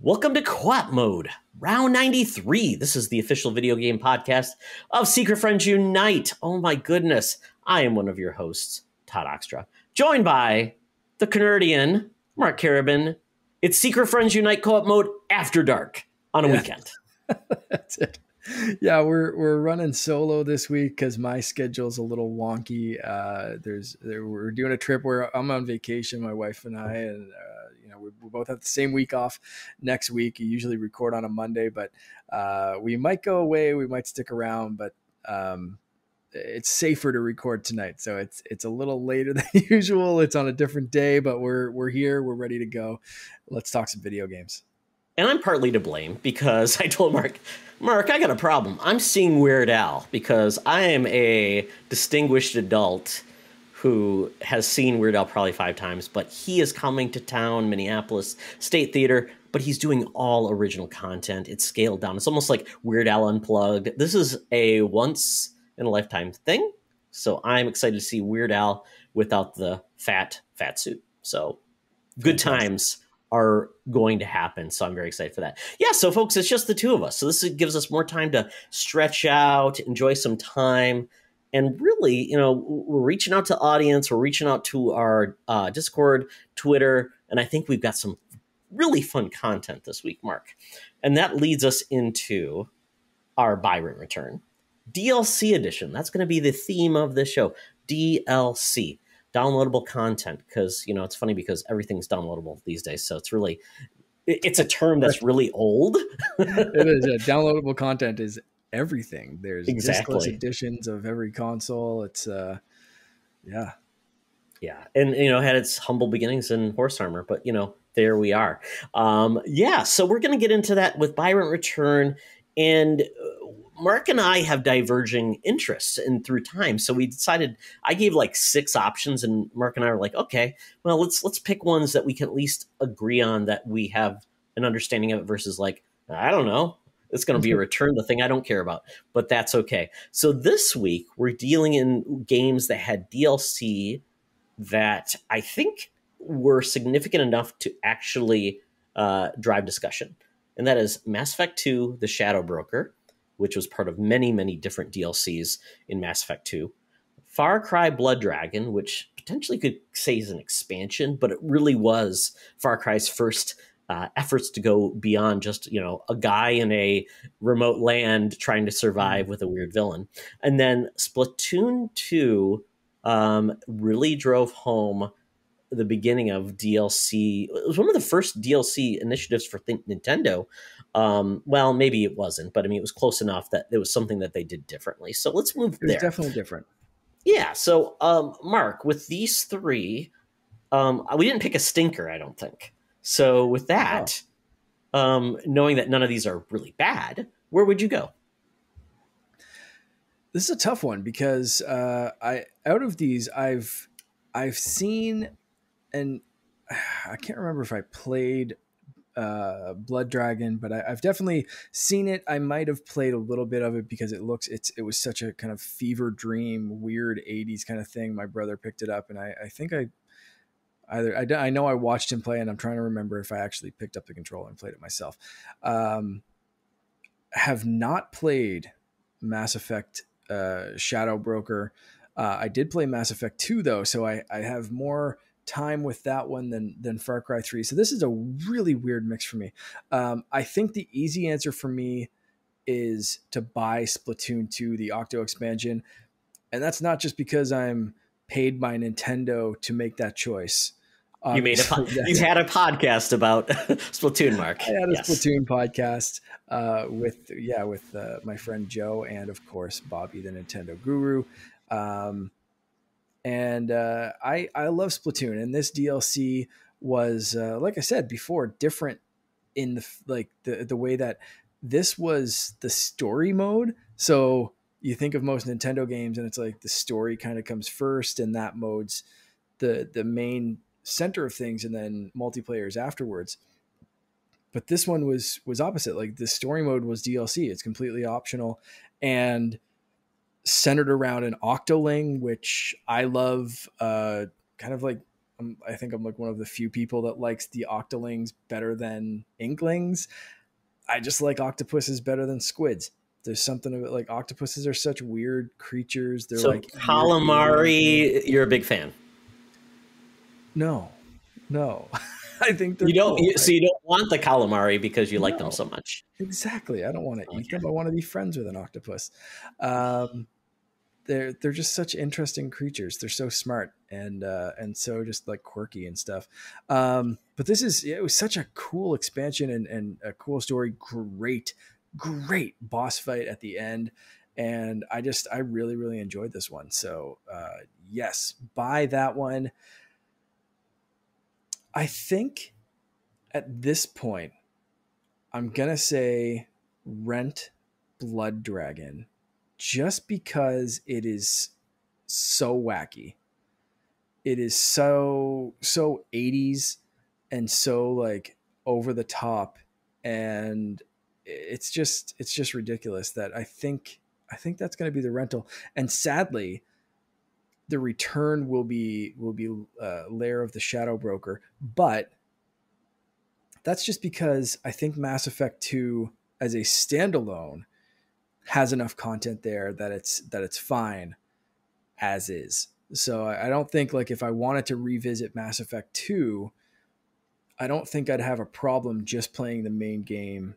Welcome to Co-op Mode, round 93. This is the official video game podcast of Secret Friends Unite. Oh my goodness. I am one of your hosts, Todd Oxtra, joined by the Canardian, Mark Carabin. It's Secret Friends Unite Co-op Mode after dark on a weekend. That's it. Yeah, we're running solo this week because my schedule's a little wonky. We're doing a trip where I'm on vacation, my wife and I, and we both have the same week off next week. We usually record on a Monday, but we might go away, we might stick around, but it's safer to record tonight. So it's a little later than usual. It's on a different day, but we're here, we're ready to go. Let's talk some video games. And I'm partly to blame because I told Mark, I got a problem. I'm seeing Weird Al because I am a distinguished adult who has seen Weird Al probably 5 times, but he is coming to town, Minneapolis State Theater, but he's doing all original content. It's scaled down. It's almost like Weird Al Unplugged. This is a once in a lifetime thing. So I'm excited to see Weird Al without the fat suit. So good times are going to happen. So I'm very excited for that. Yeah. So folks, it's just the two of us. So this gives us more time to stretch out, enjoy some time. And really, we're reaching out to audience. We're reaching out to our Discord, Twitter. And I think we've got some really fun content this week, Mark. And that leads us into our Byron return. DLC edition. That's going to be the theme of this show. DLC. Downloadable content, because it's funny because everything's downloadable these days, so it's a term that's really old. It is. Yeah. Downloadable content is everything. There's exactly discless editions of every console. It's and had its humble beginnings in horse armor, but there we are. So we're going to get into that with Byron Return, and Mark and I have diverging interests through time. So we decided, I gave like 6 options, and Mark and I were like, okay, well, let's pick ones that we can at least agree on, that we have an understanding of it, versus like, I don't know, it's going to be a return, the thing I don't care about, but that's okay. So this week we're dealing in games that had DLC that I think were significant enough to actually drive discussion. And that is Mass Effect 2, The Shadow Broker, which was part of many, many different DLCs in Mass Effect 2. Far Cry Blood Dragon, which potentially could say is an expansion, but it really was Far Cry's first efforts to go beyond just, a guy in a remote land trying to survive with a weird villain. And then Splatoon 2 really drove home the beginning of DLC. It was one of the first DLC initiatives for Nintendo. Well, maybe it wasn't, but it was close enough that it was something that they did differently. So let's move there. It's definitely different. Yeah. So, Mark, with these 3, we didn't pick a stinker, I don't think. So with that, knowing that none of these are really bad, where would you go? This is a tough one because out of these, I've seen, and I can't remember if I played Blood Dragon, but I've definitely seen it. I might have played a little bit of it because it was such a kind of fever dream, weird 80s kind of thing. My brother picked it up, and I think I know I watched him play, and I'm trying to remember if I actually picked up the controller and played it myself. Have not played Mass Effect Shadow Broker. I did play Mass Effect 2 though, so I have more time with that one than Far Cry 3. So this is a really weird mix for me. I think the easy answer for me is to buy Splatoon 2, the Octo expansion. And that's not just because I'm paid by Nintendo to make that choice. You had a podcast about Splatoon, Mark. I had a Splatoon podcast with my friend Joe and of course Bobby, the Nintendo guru. And I love Splatoon, and this DLC was like I said before, different in the way that this was the story mode. So you think of most Nintendo games, and it's like the story kind of comes first, and that mode's the main center of things, and then multiplayer is afterwards. But this one was opposite. Like the story mode was DLC. It's completely optional and centered around an Octoling, which I love, kind of like I think I'm like one of the few people that likes the octolings better than inklings. I just like octopuses better than squids. There's something of it, like octopuses are such weird creatures. They're So like weird alien looking. calamari, you're a big fan. No, no. I think they're You don't. cool. So you don't want the calamari because you like them No, so much. exactly. I don't want to eat Okay. them. I want to be friends with an octopus. Um, they're just such interesting creatures. They're so smart and so just like quirky and stuff. But it was such a cool expansion and a cool story. Great boss fight at the end, and I really really enjoyed this one. So yes, buy that one. I think at this point I'm gonna say rent Blood Dragon, just because it is so wacky. It is so 80s and so like over the top, and it's just ridiculous that I think that's going to be the rental. And sadly, the return will be Lair of the Shadow Broker, but that's just because I think Mass Effect 2 as a standalone has enough content there that it's fine as is. So I don't think, like, if I wanted to revisit Mass Effect 2, I don't think I'd have a problem just playing the main game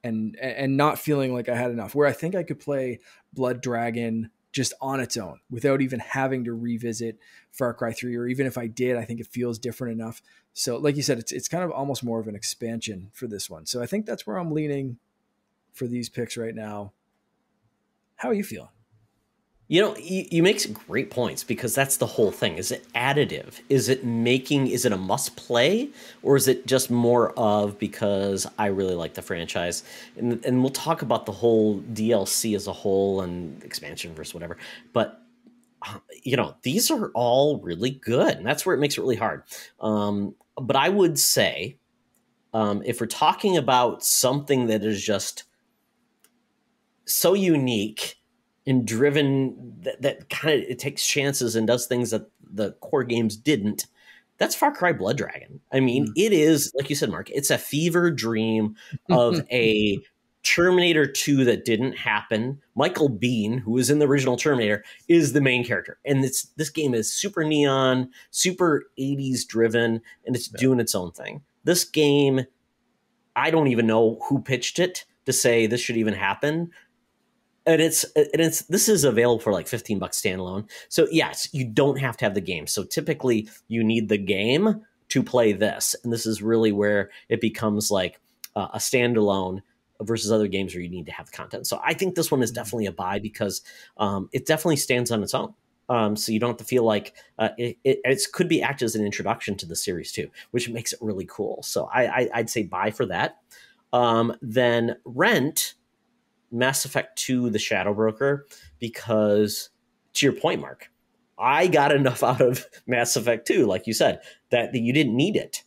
and not feeling like I had enough. Where I think I could play Blood Dragon just on its own without even having to revisit Far Cry 3, or even if I did, I think it feels different enough. So like you said, it's kind of almost more of an expansion for this one. So I think that's where I'm leaning for these picks right now. How are you feeling? You know, you make great points, because that's the whole thing. Is it additive? Is it a must play? Or is it just more of because I really like the franchise? And we'll talk about the whole DLC as a whole and expansion versus whatever. But, these are all really good. And that's where it makes it really hard. But I would say, if we're talking about something that is just so unique and driven, that kind of, it takes chances and does things that the core games didn't, that's Far Cry Blood Dragon. I mean, it is, like you said, Mark, it's a fever dream of a Terminator 2 that didn't happen. Michael Biehn, who was in the original Terminator, is the main character. And this game is super neon, super 80s driven, and it's doing its own thing. This game, I don't even know who pitched it to say this should even happen. And this is available for like $15 standalone. So yes, you don't have to have the game. So typically you need the game to play this. And this is really where it becomes like a standalone versus other games where you need to have the content. So I think this one is definitely a buy, because it definitely stands on its own. So you don't have to feel like it could be act as an introduction to the series too, which makes it really cool. So I'd say buy for that. Then rent Mass Effect 2, The Shadow Broker, because, to your point, Mark, I got enough out of Mass Effect 2, like you said, that you didn't need it.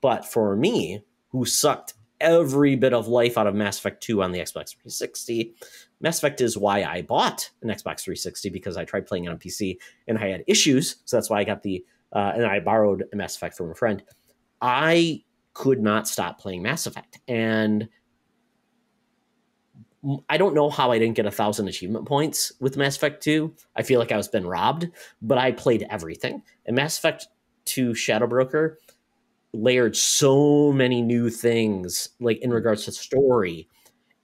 But for me, who sucked every bit of life out of Mass Effect 2 on the Xbox 360, Mass Effect is why I bought an Xbox 360, because I tried playing it on PC and I had issues. So that's why I got and I borrowed a Mass Effect from a friend. I could not stop playing Mass Effect. And I don't know how I didn't get 1,000 achievement points with Mass Effect 2. I feel like I was been robbed, but I played everything. And Mass Effect 2 Shadow Broker layered so many new things, like in regards to story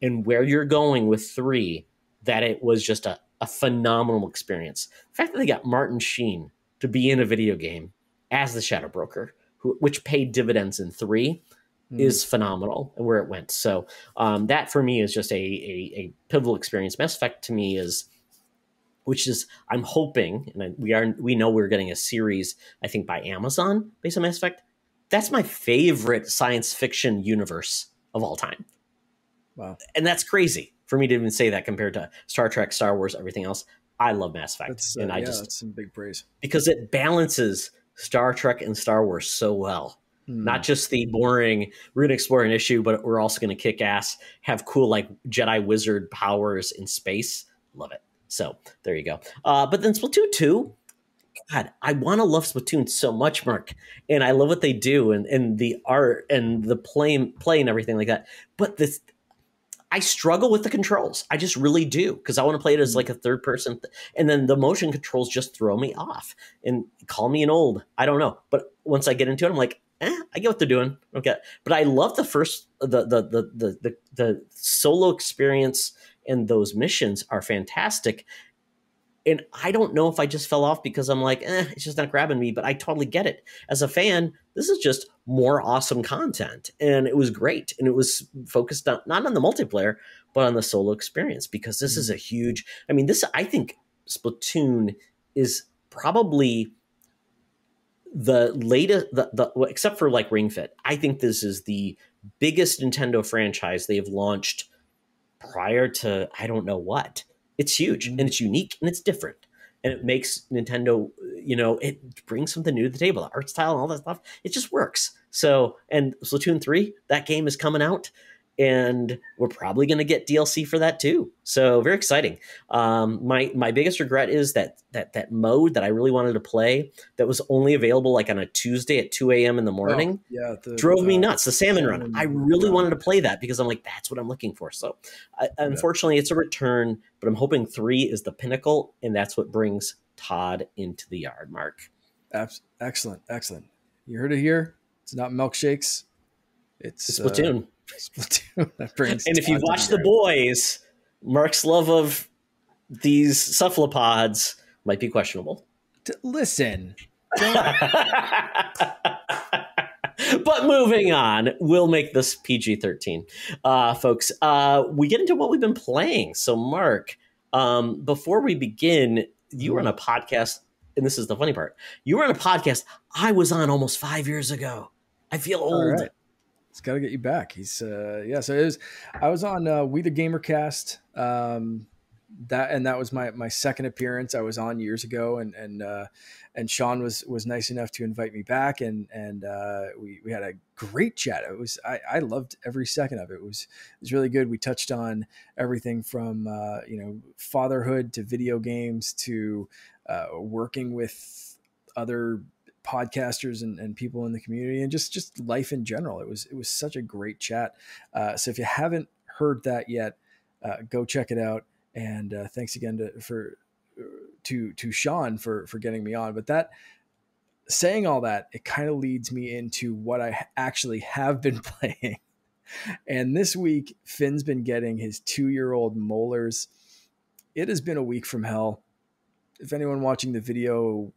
and where you're going with 3, that it was just a phenomenal experience. The fact that they got Martin Sheen to be in a video game as the Shadow Broker, which paid dividends in 3, is phenomenal, and where it went. So that for me is just a pivotal experience. Mass Effect to me I'm hoping, and we know we're getting a series, I think, by Amazon based on Mass Effect. That's my favorite science fiction universe of all time. Wow. And that's crazy for me to even say that compared to Star Trek, Star Wars, everything else. I love Mass Effect. That's some big praise. Because it balances Star Trek and Star Wars so well. Not just the boring, we're going to explore an issue, but we're also going to kick ass, have cool like Jedi wizard powers in space. Love it. So there you go. But then Splatoon 2, God, I want to love Splatoon so much, Mark, and I love what they do, and the art and the play and everything like that. But this, I struggle with the controls. I just really do, because I want to play it as like a third person, and then the motion controls just throw me off. And call me an old, I don't know, but once I get into it, I'm like, I get what they're doing. Okay, but I love the first the solo experience, and those missions are fantastic. And I don't know if I just fell off because I'm like, it's just not grabbing me, but I totally get it. As a fan, this is just more awesome content. And it was great. And it was focused on, not on the multiplayer, but on the solo experience, because this is a huge, I mean, I think Splatoon is probably the latest, except for like Ring Fit, I think this is the biggest Nintendo franchise they've launched prior to I don't know what. It's huge and it's unique and it's different. And it makes Nintendo, it brings something new to the table. The art style and all that stuff, it just works. So, and Splatoon 3, that game is coming out, and we're probably going to get DLC for that too. So very exciting. My biggest regret is that mode that I really wanted to play that was only available like on a Tuesday at 2 a.m. in the morning. Drove me nuts. The salmon run. I really wanted to play that because I'm like, that's what I'm looking for. So unfortunately, it's a return, but I'm hoping 3 is the pinnacle, and that's what brings Todd into the yard, Mark. Excellent. You heard it here. It's not milkshakes. It's Splatoon. Splatoon. That brings. And if you've watched The Boys, Mark's love of these cephalopods might be questionable. Listen. But moving on, we'll make this PG-13. Folks, we get into what we've been playing. So, Mark, before we begin, you were on a podcast, and this is the funny part. You were on a podcast I was on almost 5 years ago. I feel old. Right. It's got to get you back. He's So it was. I was on We the Gamercast. That was my second appearance. I was on years ago, and Sean was nice enough to invite me back, and we had a great chat. I loved every second of it. It was really good. We touched on everything from fatherhood to video games to working with other podcasters and people in the community, and just life in general. It was such a great chat. So if you haven't heard that yet, go check it out. And thanks again to Sean for getting me on. But saying all that, it kind of leads me into what I actually have been playing. And this week, Finn's been getting his 2-year-old molars. It has been a week from hell. If anyone watching the video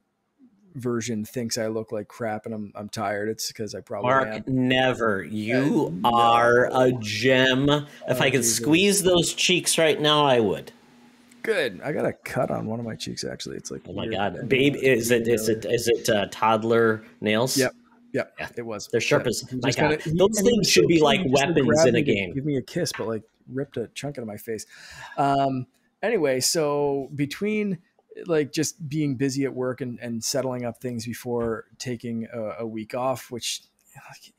version thinks I look like crap and I'm tired, it's because I probably am. Never. You are a gem. If I could squeeze those cheeks right now, I would. Good. I got a cut on one of my cheeks, actually. It's like, oh my God, babe, is it toddler nails? Yep. Yeah, it was. They're sharp as my God. Those things should be like weapons in a game. Give me a kiss, but like ripped a chunk out of my face. Anyway, so between like just being busy at work and settling up things before taking a week off, which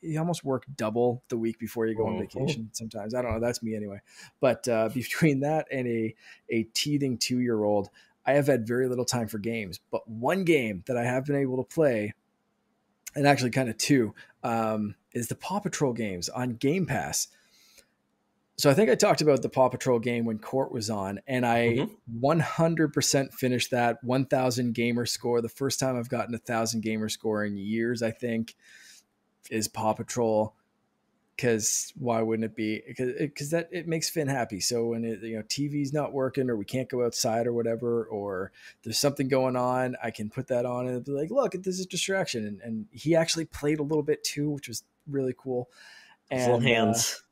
you almost work double the week before you go on vacation sometimes. I don't know. That's me anyway. But between that and a teething 2-year-old, I have had very little time for games. But one game that I have been able to play, and actually kind of two, is the Paw Patrol games on Game Pass. So I think I talked about the Paw Patrol game when Court was on, and I 100% finished that 1,000 gamer score. The first time I've gotten 1,000 gamer score in years, I think, is Paw Patrol. Because why wouldn't it be? Because that it makes Finn happy. So when TV's not working, or we can't go outside, or whatever, or there's something going on, I can put that on and be like, look, this is a distraction. And he actually played a little bit too, which was really cool. And little hands.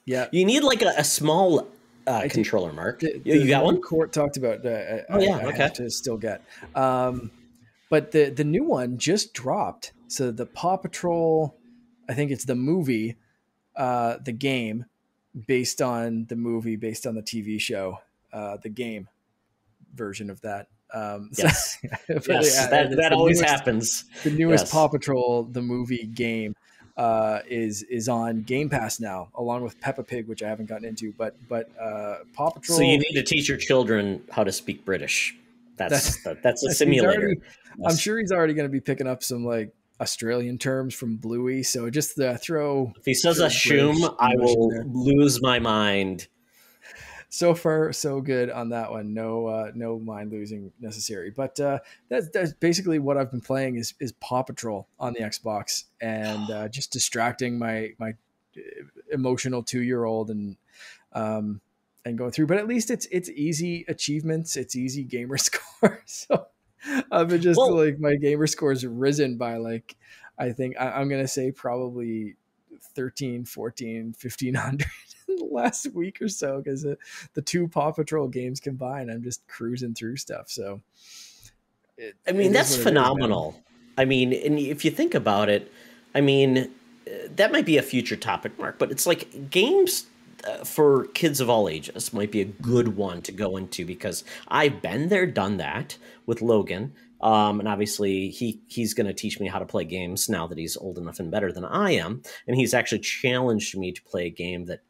Yeah, you need like a small controller, Mark. You got one? Court talked about. Okay. I have to still get. But the new one just dropped. So the Paw Patrol, I think it's the movie, the game, based on the movie, based on the TV show, the game version of that. Yes, that always happens. The newest Paw Patrol, the movie game, is on Game Pass now, along with Peppa Pig, which I haven't gotten into. But Paw Patrol. So you need to teach your children how to speak British. That That's a he's simulator. already. I'm Yes. sure he's already going to be picking up some like Australian terms from Bluey. So just If he says a throw British shoom, I English in will there. lose my mind. So far, so good on that one. No mind losing necessary. But that's basically what I've been playing is Paw Patrol on the Xbox, and just distracting my emotional 2 year old um, and going through. But at least it's easy achievements. It's easy gamer score. So I've been just Well, like my gamer score's risen by like I think I'm gonna say probably 13, 14, 1500 in the last week or so because the two Paw Patrol games combined, I'm just cruising through stuff. So I mean, it is that's what it is, man. phenomenal. I mean, and if you think about it, I mean, that might be a future topic, Mark, but it's like games for kids of all ages might be a good one to go into because I've been there, done that with Logan. And obviously, he's going to teach me how to play games now that he's old enough and better than I am. And he's actually challenged me to play a game that,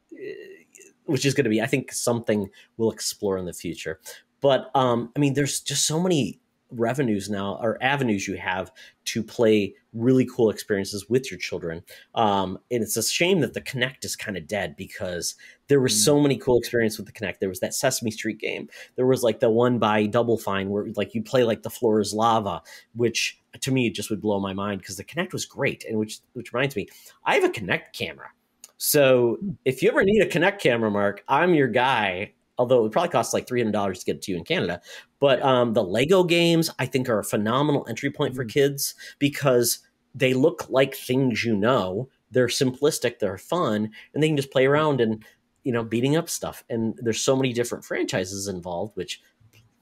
which is going to be, I think, something we'll explore in the future. But I mean, there's just so many revenues now or avenues you have to play really cool experiences with your children. And it's a shame that the Connect is kind of dead because there were Mm. so many cool experiences with the Connect. There was that Sesame Street game. There was like the one by Double Fine where like you play like the floor is lava, which to me just would blow my mind because the Connect was great. And which reminds me, I have a Connect camera. So if you ever need a Connect camera, Mark, I'm your guy. Although it would probably cost like $300 to get it to you in Canada. But Yeah. the Lego games, I think, are a phenomenal entry point for Mm. kids because they look like things you know. They're simplistic, they're fun, and they can just play around and beating up stuff. And there's so many different franchises involved. Which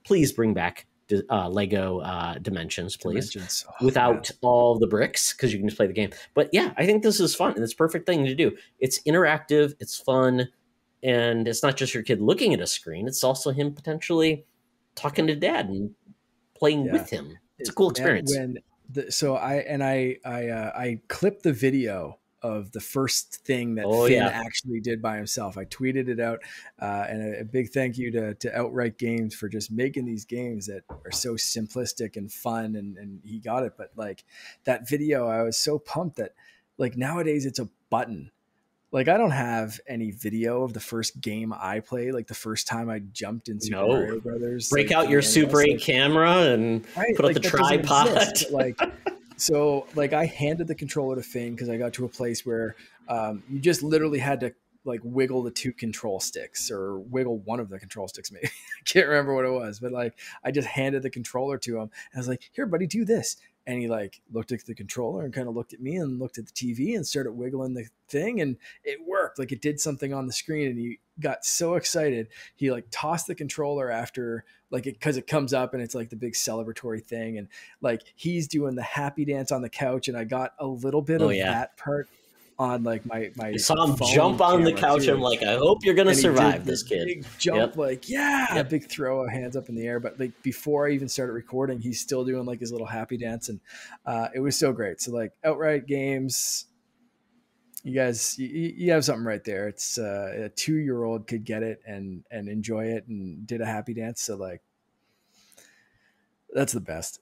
please bring back Lego Dimensions, please, Dimensions. Oh man. without all the bricks because you can just play the game. But yeah, I think this is fun and it's a perfect thing to do. It's interactive, it's fun, and it's not just your kid looking at a screen; it's also him potentially talking to dad and playing Yeah. with him. It's a cool Man, experience. when so I clipped the video of the first thing that Oh Finn yeah, actually did by himself. I tweeted it out, and a big thank you to Outright Games for just making these games that are so simplistic and fun, and he got it. But like that video, I was so pumped that like nowadays it's a button. Like I don't have any video of the first game I played, like the first time I jumped in Super no. Mario Brothers, Break like out for the your Super NES. 8 Like camera and right, put up the like that doesn't exist. tripod. But like, so like I handed the controller to Finn because I got to a place where you just literally had to like wiggle the two control sticks or wiggle one of the control sticks. Maybe I can't remember what it was, but like I just handed the controller to him. And I was like, "Here, buddy, do this." And he like looked at the controller and kind of looked at me and looked at the TV and started wiggling the thing, and it worked. Like it did something on the screen, and he got so excited. He like tossed the controller after like it because it comes up and it's like the big celebratory thing, and like he's doing the happy dance on the couch, and I got a little bit Oh of yeah, that part on like I my saw him jump phone on the camera couch. I'm too. like, I hope you're gonna And he did survive this this kid. big jump, Yep, like, yeah, yep. big throw of hands up in the air. But like before I even started recording, he's still doing like his little happy dance. And it was so great. So like Outright Games, you guys, you have something right there. It's a 2 year old could get it and enjoy it and did a happy dance. So like, that's the best.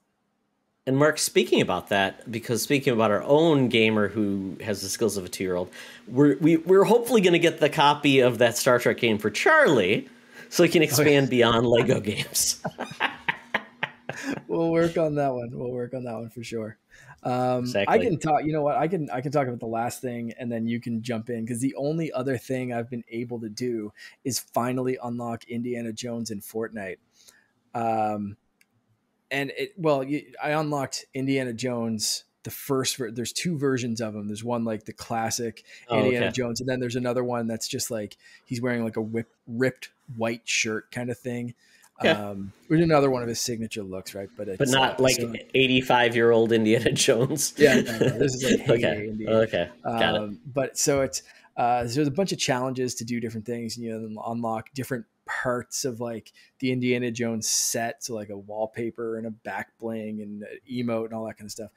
And Mark, speaking about that, because speaking about our own gamer who has the skills of a 2-year-old, we're hopefully going to get the copy of that Star Trek game for Charlie, so he can Oh, yeah. expand beyond Lego games. We'll work on that one. We'll work on that one for sure. I Exactly. can talk. You know what? I can talk about the last thing, and then you can jump in because the only other thing I've been able to do is finally unlock Indiana Jones in Fortnite. Um, and I unlocked Indiana Jones. The first, there's two versions of him. There's one like the classic Oh, Indiana okay. Jones, and then there's another one that's just like he's wearing like a ripped white shirt kind of thing. Okay. Which is another one of his signature looks, right? But But it's not like so 85-year-old Indiana Jones. yeah, no. This is like Okay. heyday Indiana. Okay. Got it. But so it's so there's a bunch of challenges to do different things. You know, unlock different parts of like the Indiana Jones set, so like a wallpaper and a back bling and an emote and all that kind of stuff.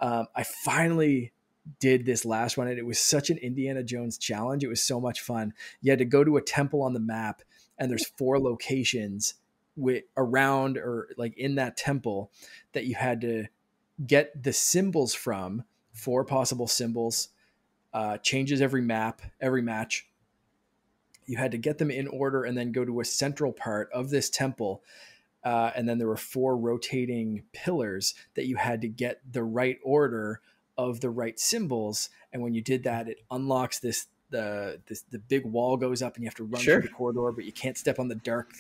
I finally did this last one, and it was such an Indiana Jones challenge. It was so much fun. You had to go to a temple on the map, and there's 4 locations, around, or like in that temple, that you had to get the symbols from, 4 possible symbols, changes every match. You had to get them in order and then go to a central part of this temple. And then there were 4 rotating pillars that you had to get the right order of the right symbols. And when you did that, it unlocks the big wall goes up, and you have to run through Sure. the corridor, but you can't step on the dark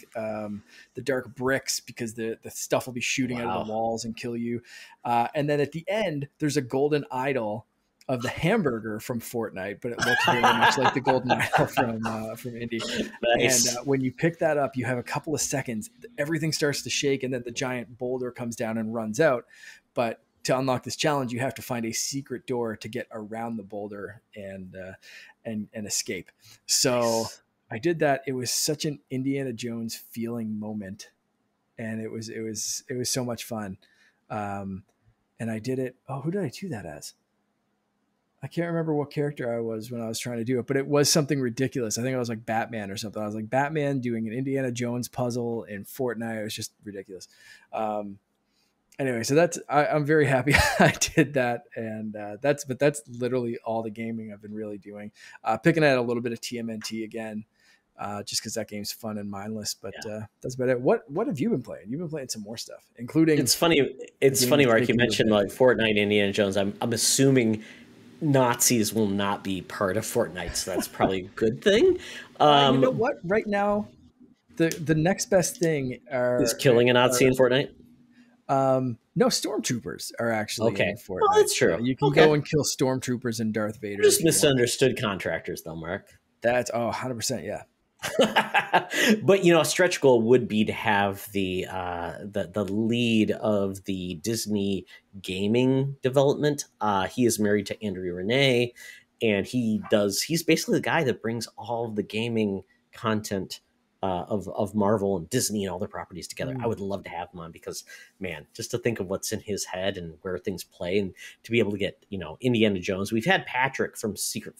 bricks, because the stuff will be shooting out of the Wow. walls and kill you. And then at the end, there's a golden idol of the hamburger from Fortnite, but it looks very much like the golden idol from Indy. And Nice. when you pick that up, you have a couple of seconds. Everything starts to shake, and then the giant boulder comes down and runs out. But to unlock this challenge, you have to find a secret door to get around the boulder and escape. So Nice. I did that. It was such an Indiana Jones feeling moment, and it was so much fun. And I did it. Oh, who did I do that as? I can't remember what character I was when I was trying to do it, but it was something ridiculous. I think I was like Batman or something. I was like Batman doing an Indiana Jones puzzle in Fortnite. It was just ridiculous. Anyway, so I'm very happy I did that. And that's literally all the gaming I've been really doing. Picking at a little bit of TMNT again, just because that game's fun and mindless. But Yeah. that's about it. What have you been playing? You've been playing some more stuff, including It's funny. It's game funny, that's Mark. You taken you a mentioned bit. like Fortnite, Indiana Jones. I'm assuming Nazis will not be part of Fortnite, so that's probably a good thing. You know Um, what? Right now, the next best thing is killing a Nazi in Fortnite? no, stormtroopers are actually Okay, in well Fortnite. that's true. You can go Okay, and kill stormtroopers and Darth I Vader just if you want. misunderstood contractors, though, Mark. That's 100%. Yeah. But a stretch goal would be to have the lead of the Disney gaming development. He is married to Andrea Renee, and he's basically the guy that brings all of the gaming content of Marvel and Disney and all their properties together. I Mm, would love to have him on because, man, just to think of what's in his head and where things play, and to be able to get Indiana Jones. We've had Patrick from Secret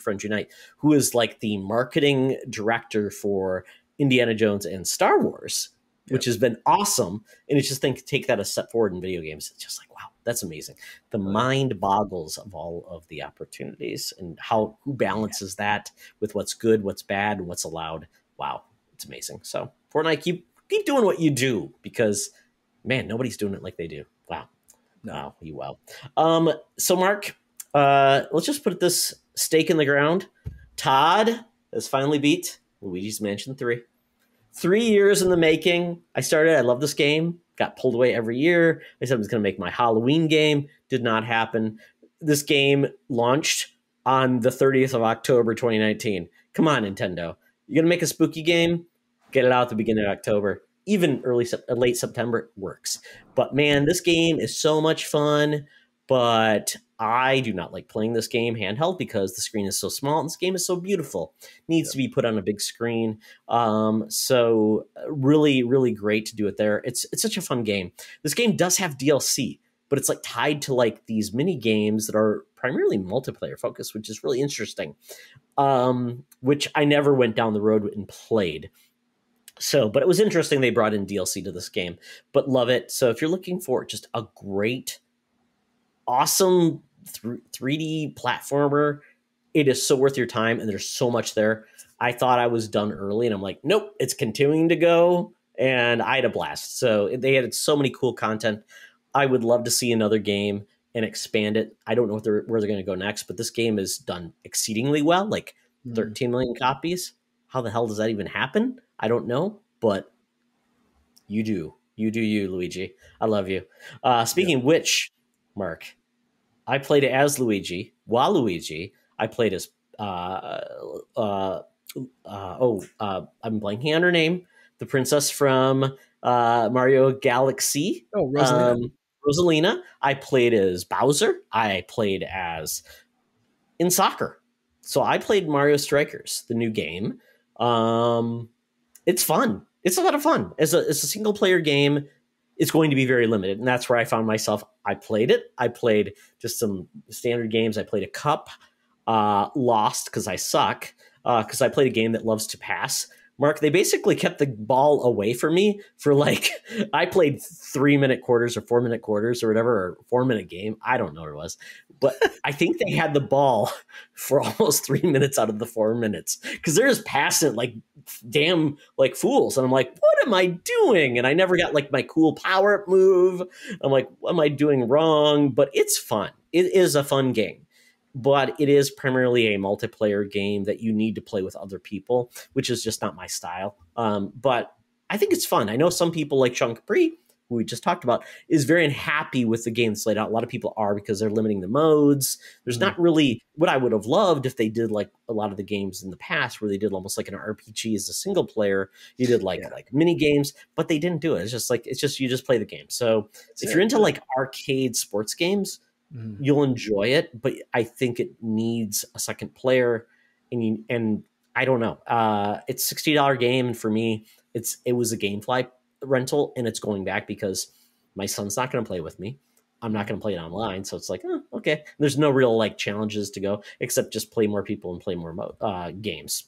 Friends Unite, who is like the marketing director for Indiana Jones and Star Wars, which yep. has been awesome. And it's just take that a step forward in video games. It's just like, wow, that's amazing. The Oh, yeah. mind boggles of all of the opportunities and who balances that with what's good, what's bad, and what's allowed. Wow, it's amazing. So Fortnite, keep doing what you do, because man, nobody's doing it like they do. Wow. No. Wow, you well. So Mark, let's just put this stake in the ground. Todd has finally beat Luigi's Mansion 3. 3 years in the making. I love this game. Got pulled away every year. I said I was going to make my Halloween game. Did not happen. This game launched on the 30th of October, 2019. Come on, Nintendo. You're going to make a spooky game? Get it out at the beginning of October. Even late September works. But man, this game is so much fun. But I do not like playing this game handheld because the screen is so small and this game is so beautiful. Needs Yep. to be put on a big screen. So really, really great to do it there. It's such a fun game. This game does have DLC, but it's like tied to like these mini games that are primarily multiplayer focused, which is really interesting. Which I never went down the road and played. So, but it was interesting they brought in DLC to this game, but love it. So if you're looking for just a great, awesome 3D platformer, it is so worth your time, and there's so much there. I thought I was done early, and I'm like, nope, it's continuing to go, and I had a blast. So they had so many cool content. I would love to see another game and expand it. I don't know where they're going to go next, but this game is done exceedingly well, like Mm, 13 million copies. How the hell does that even happen? I don't know, but you do. You do you, Luigi. I love you. yep. Speaking of which, Mark, I played as Luigi. Waluigi, I played as I'm blanking on her name. The princess from Mario Galaxy. Oh, Rosalina. Rosalina. I played as Bowser. I played as in soccer. So I played Mario Strikers, the new game. It's fun. It's a lot of fun. As a single player game, it's going to be very limited. And that's where I found myself. I played it. I played just some standard games. I played a cup, lost because I suck, because I played a game that loves to pass. Mark, they basically kept the ball away from me for like, I played 3-minute quarters or 4-minute quarters or whatever, or 4-minute game. I don't know what it was, but I think they had the ball for almost 3 minutes out of the 4 minutes because they're just passing it like damn like fools. And I'm like, what am I doing? And I never got like my cool power up move. I'm like, what am I doing wrong? But it's fun. It is a fun game, but it is primarily a multiplayer game that you need to play with other people, which is just not my style. But I think it's fun. I know some people like Sean Capri, who we just talked about, is very unhappy with the game that's laid out. A lot of people are because they're limiting the modes. There's not really what I would have loved if they did like a lot of the games in the past where they did almost like an RPG as a single player. You did like mini games, but they didn't do it. It's just you just play the game. So if you're into like arcade sports games, you'll enjoy it, but I think it needs a second player. And I don't know. It's $60 game, and for me, it was a GameFly rental, and it's going back because my son's not going to play with me. I'm not going to play it online, so it's like, oh, okay. There's no real like challenges to go except just play more people and play more games.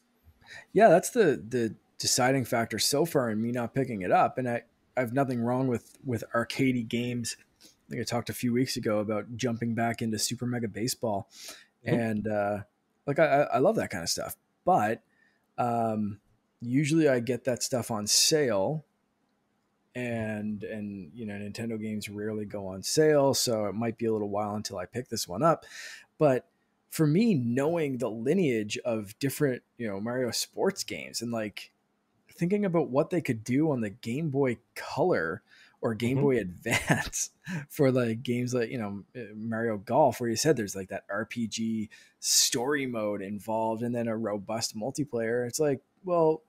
Yeah, that's the deciding factor so far in me not picking it up, and I have nothing wrong with arcadey games. I think I talked a few weeks ago about jumping back into Super Mega Baseball, and like I love that kind of stuff. But usually I get that stuff on sale, and you know, Nintendo games rarely go on sale, so it might be a little while until I pick this one up. But for me, knowing the lineage of different, you know, Mario sports games and like thinking about what they could do on the Game Boy Color or Game Boy Advance for like games like, you know, Mario Golf, where you said there's like that RPG story mode involved and then a robust multiplayer. It's like, well,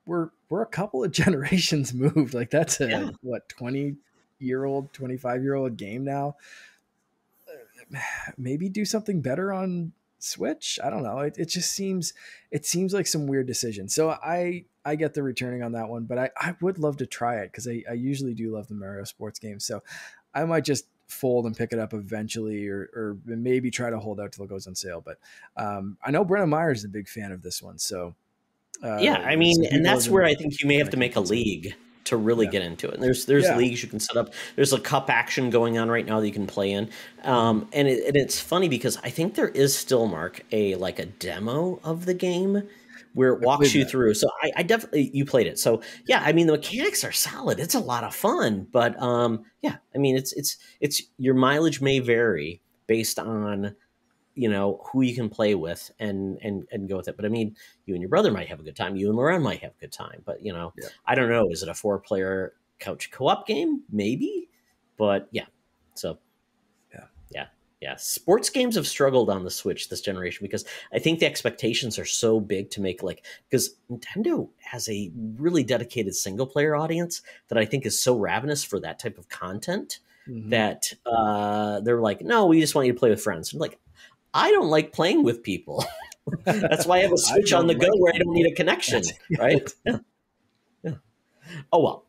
we're a couple of generations moved. Like that's a what, 20-year-old, 25-year-old game now. Maybe do something better on Switch. I don't know. It just seems like some weird decision. So I get the returning on that one, but I would love to try it because I usually do love the Mario sports games. So I might just fold and pick it up eventually, or maybe try to hold out till it goes on sale. But I know Brennan Myers is a big fan of this one. So I mean, and that's where I think you may have to make a league to really get into it. And there's leagues you can set up. There's a cup action going on right now that you can play in. And it's funny because I think there is still, Mark, a demo of the game where it walks you through. So I definitely, you played it. So yeah, I mean, the mechanics are solid. It's a lot of fun, but yeah, I mean, it's your mileage may vary based on, you know, who you can play with and go with it. But I mean, you and your brother might have a good time. You and Lauren might have a good time. But, you know, I don't know. Is it a 4-player couch co-op game? Maybe. But yeah. So yeah. Sports games have struggled on the Switch this generation because I think the expectations are so big to make because Nintendo has a really dedicated single player audience that I think is so ravenous for that type of content that they're like, no, we just want you to play with friends. And like, I don't like playing with people. That's why I have a Switch on the go where I don't need a connection, right? Yeah. Oh, well,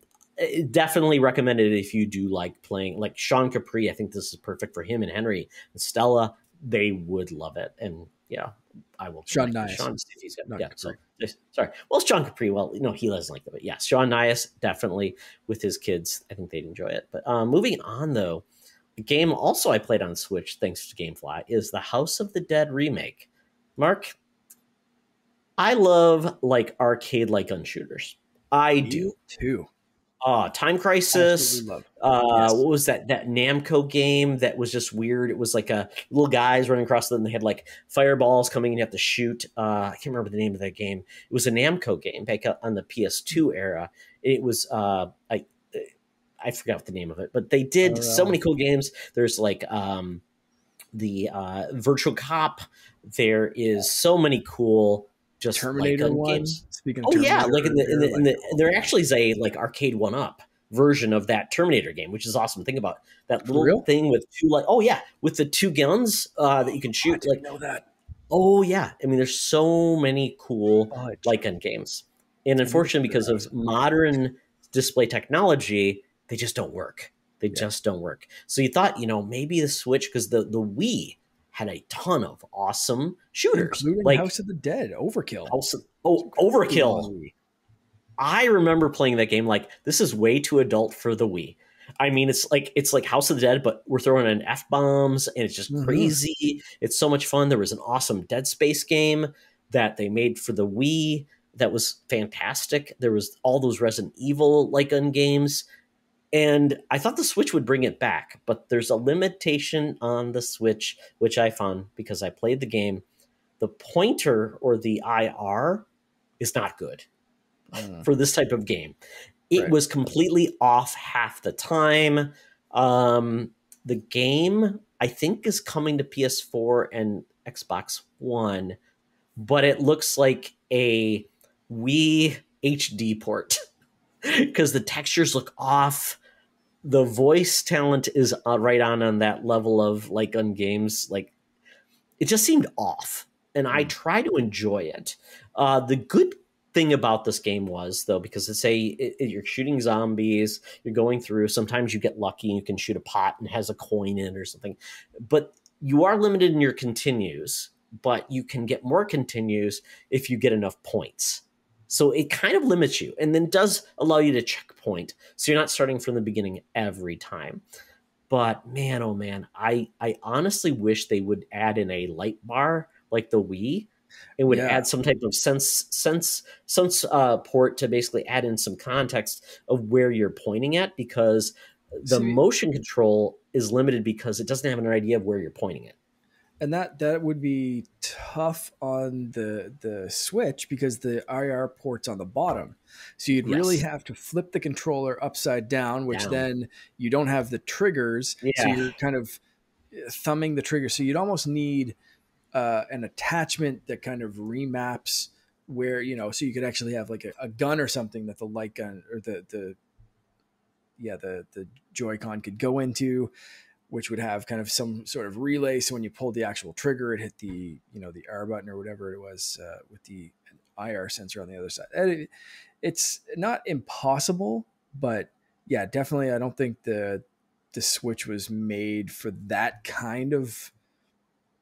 definitely recommended if you do like playing. Like Sean Capri, I think this is perfect for him and Henry and Stella. They would love it. And yeah, I will. Sean Nias. Sean, if he's got, so, sorry. Well, Sean Capri, well, no, he doesn't like that. But yeah, Sean Nias, definitely with his kids. I think they'd enjoy it. But moving on, though. The game also I played on Switch, thanks to GameFly, is the House of the Dead remake. Mark, I love like arcade-like gun shooters. I do too. Time Crisis. What was that Namco game that was just weird? It was like a little guys running across them. They had like fireballs coming and you have to shoot. I can't remember the name of that game. It was a Namco game back on the PS2 era. It was I forgot what the name of it, but they did so many cool games. There's like the Virtual Cop. There is so many cool just Terminator like, games. Speaking of Terminator, like in the there actually is a like arcade 1-up version of that Terminator game, which is awesome. Think about that little thing with two with the two guns that you can shoot. I didn't know that. Oh yeah, I mean, there's so many cool light gun games, and unfortunately, because of modern display technology, they just don't work. They just don't work. So you thought, maybe the Switch, because the Wii had a ton of awesome shooters, including like House of the Dead, Overkill. It's Oh, cool on Overkill. the Wii. I remember playing that game like this is way too adult for the Wii. I mean, it's like House of the Dead, but we're throwing in f bombs, and it's just Mm-hmm. crazy. It's so much fun. There was an awesome Dead Space game that they made for the Wii that was fantastic. There was all those Resident Evil like gun games, and I thought the Switch would bring it back, but there's a limitation on the Switch, which I found because I played the game. The pointer or the IR is not good Mm, for this type of game. It right. was completely off half the time. The game, I think, is coming to PS4 and Xbox One, but it looks like a Wii HD port because the textures look off. The voice talent is right on that level of like on games. Like it just seemed off, and I Mm. try to enjoy it. The good thing about this game was though, because you're shooting zombies, you're going through. Sometimes you get lucky and you can shoot a pot and it has a coin in it or something, but you are limited in your continues. But you can get more continues if you get enough points. So it kind of limits you, and then does allow you to checkpoint, so you're not starting from the beginning every time. But man, oh man, I honestly wish they would add in a light bar like the Wii. It would Yeah. add some type of sense port to basically add in some context of where you're pointing at, because the See, motion control is limited because it doesn't have an idea of where you're pointing it. and that would be tough on the Switch because the IR port's on the bottom. So you'd really Yes, have to flip the controller upside down, which down. then you don't have the triggers. So Yeah, you're kind of thumbing the trigger. So you'd almost need an attachment that kind of remaps where, so you could actually have like a gun or something that the light gun or the Joy-Con could go into, which would have kind of some sort of relay. So when you pulled the actual trigger, it hit the R button or whatever it was with the IR sensor on the other side. It's not impossible, but yeah, definitely. I don't think the Switch was made for that kind of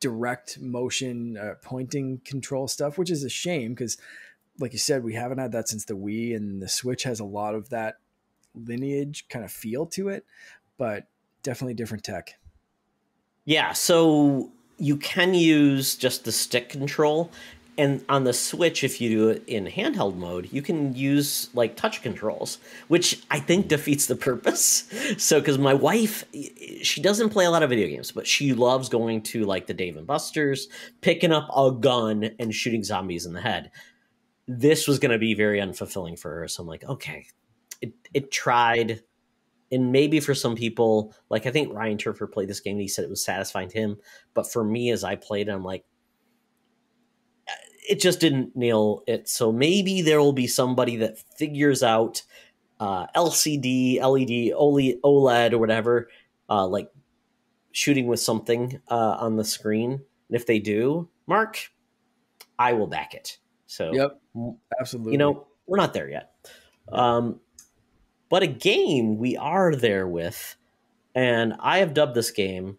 direct motion pointing control stuff, which is a shame because, like you said, we haven't had that since the Wii, and the Switch has a lot of that lineage kind of feel to it, but definitely different tech. yeah. So you can use just the stick control. And on the Switch, if you do it in handheld mode, you can use like touch controls, which I think defeats the purpose. So, because my wife, she doesn't play a lot of video games, but she loves going to like the Dave and Buster's, picking up a gun and shooting zombies in the head. This was going to be very unfulfilling for her. So I'm like, okay, it tried. And maybe for some people, like I think Ryan Turfer played this game and he said it was satisfying to him. But for me, as I played, I'm like, it just didn't nail it. So maybe there will be somebody that figures out LCD, LED, OLED, or whatever, like shooting with something on the screen. And if they do, Mark, I will back it. So, Yep, absolutely. we're not there yet. Um, but a game we are there with, and I have dubbed this game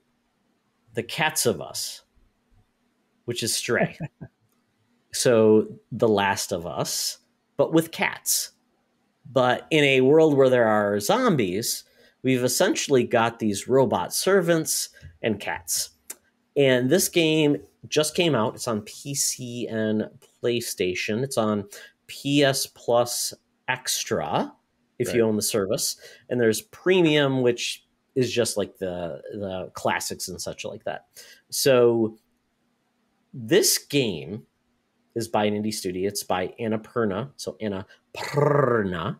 The Cats of Us, which is Stray. So, The Last of Us, but with cats. But in a world where there are zombies, we've essentially got these robot servants and cats. And this game just came out. It's on PC and PlayStation. It's on PS Plus Extra if you Right. own the service. And there's Premium, which is just like the classics and such like that. So this game is by an indie studio. It's by Annapurna. So Annapurna.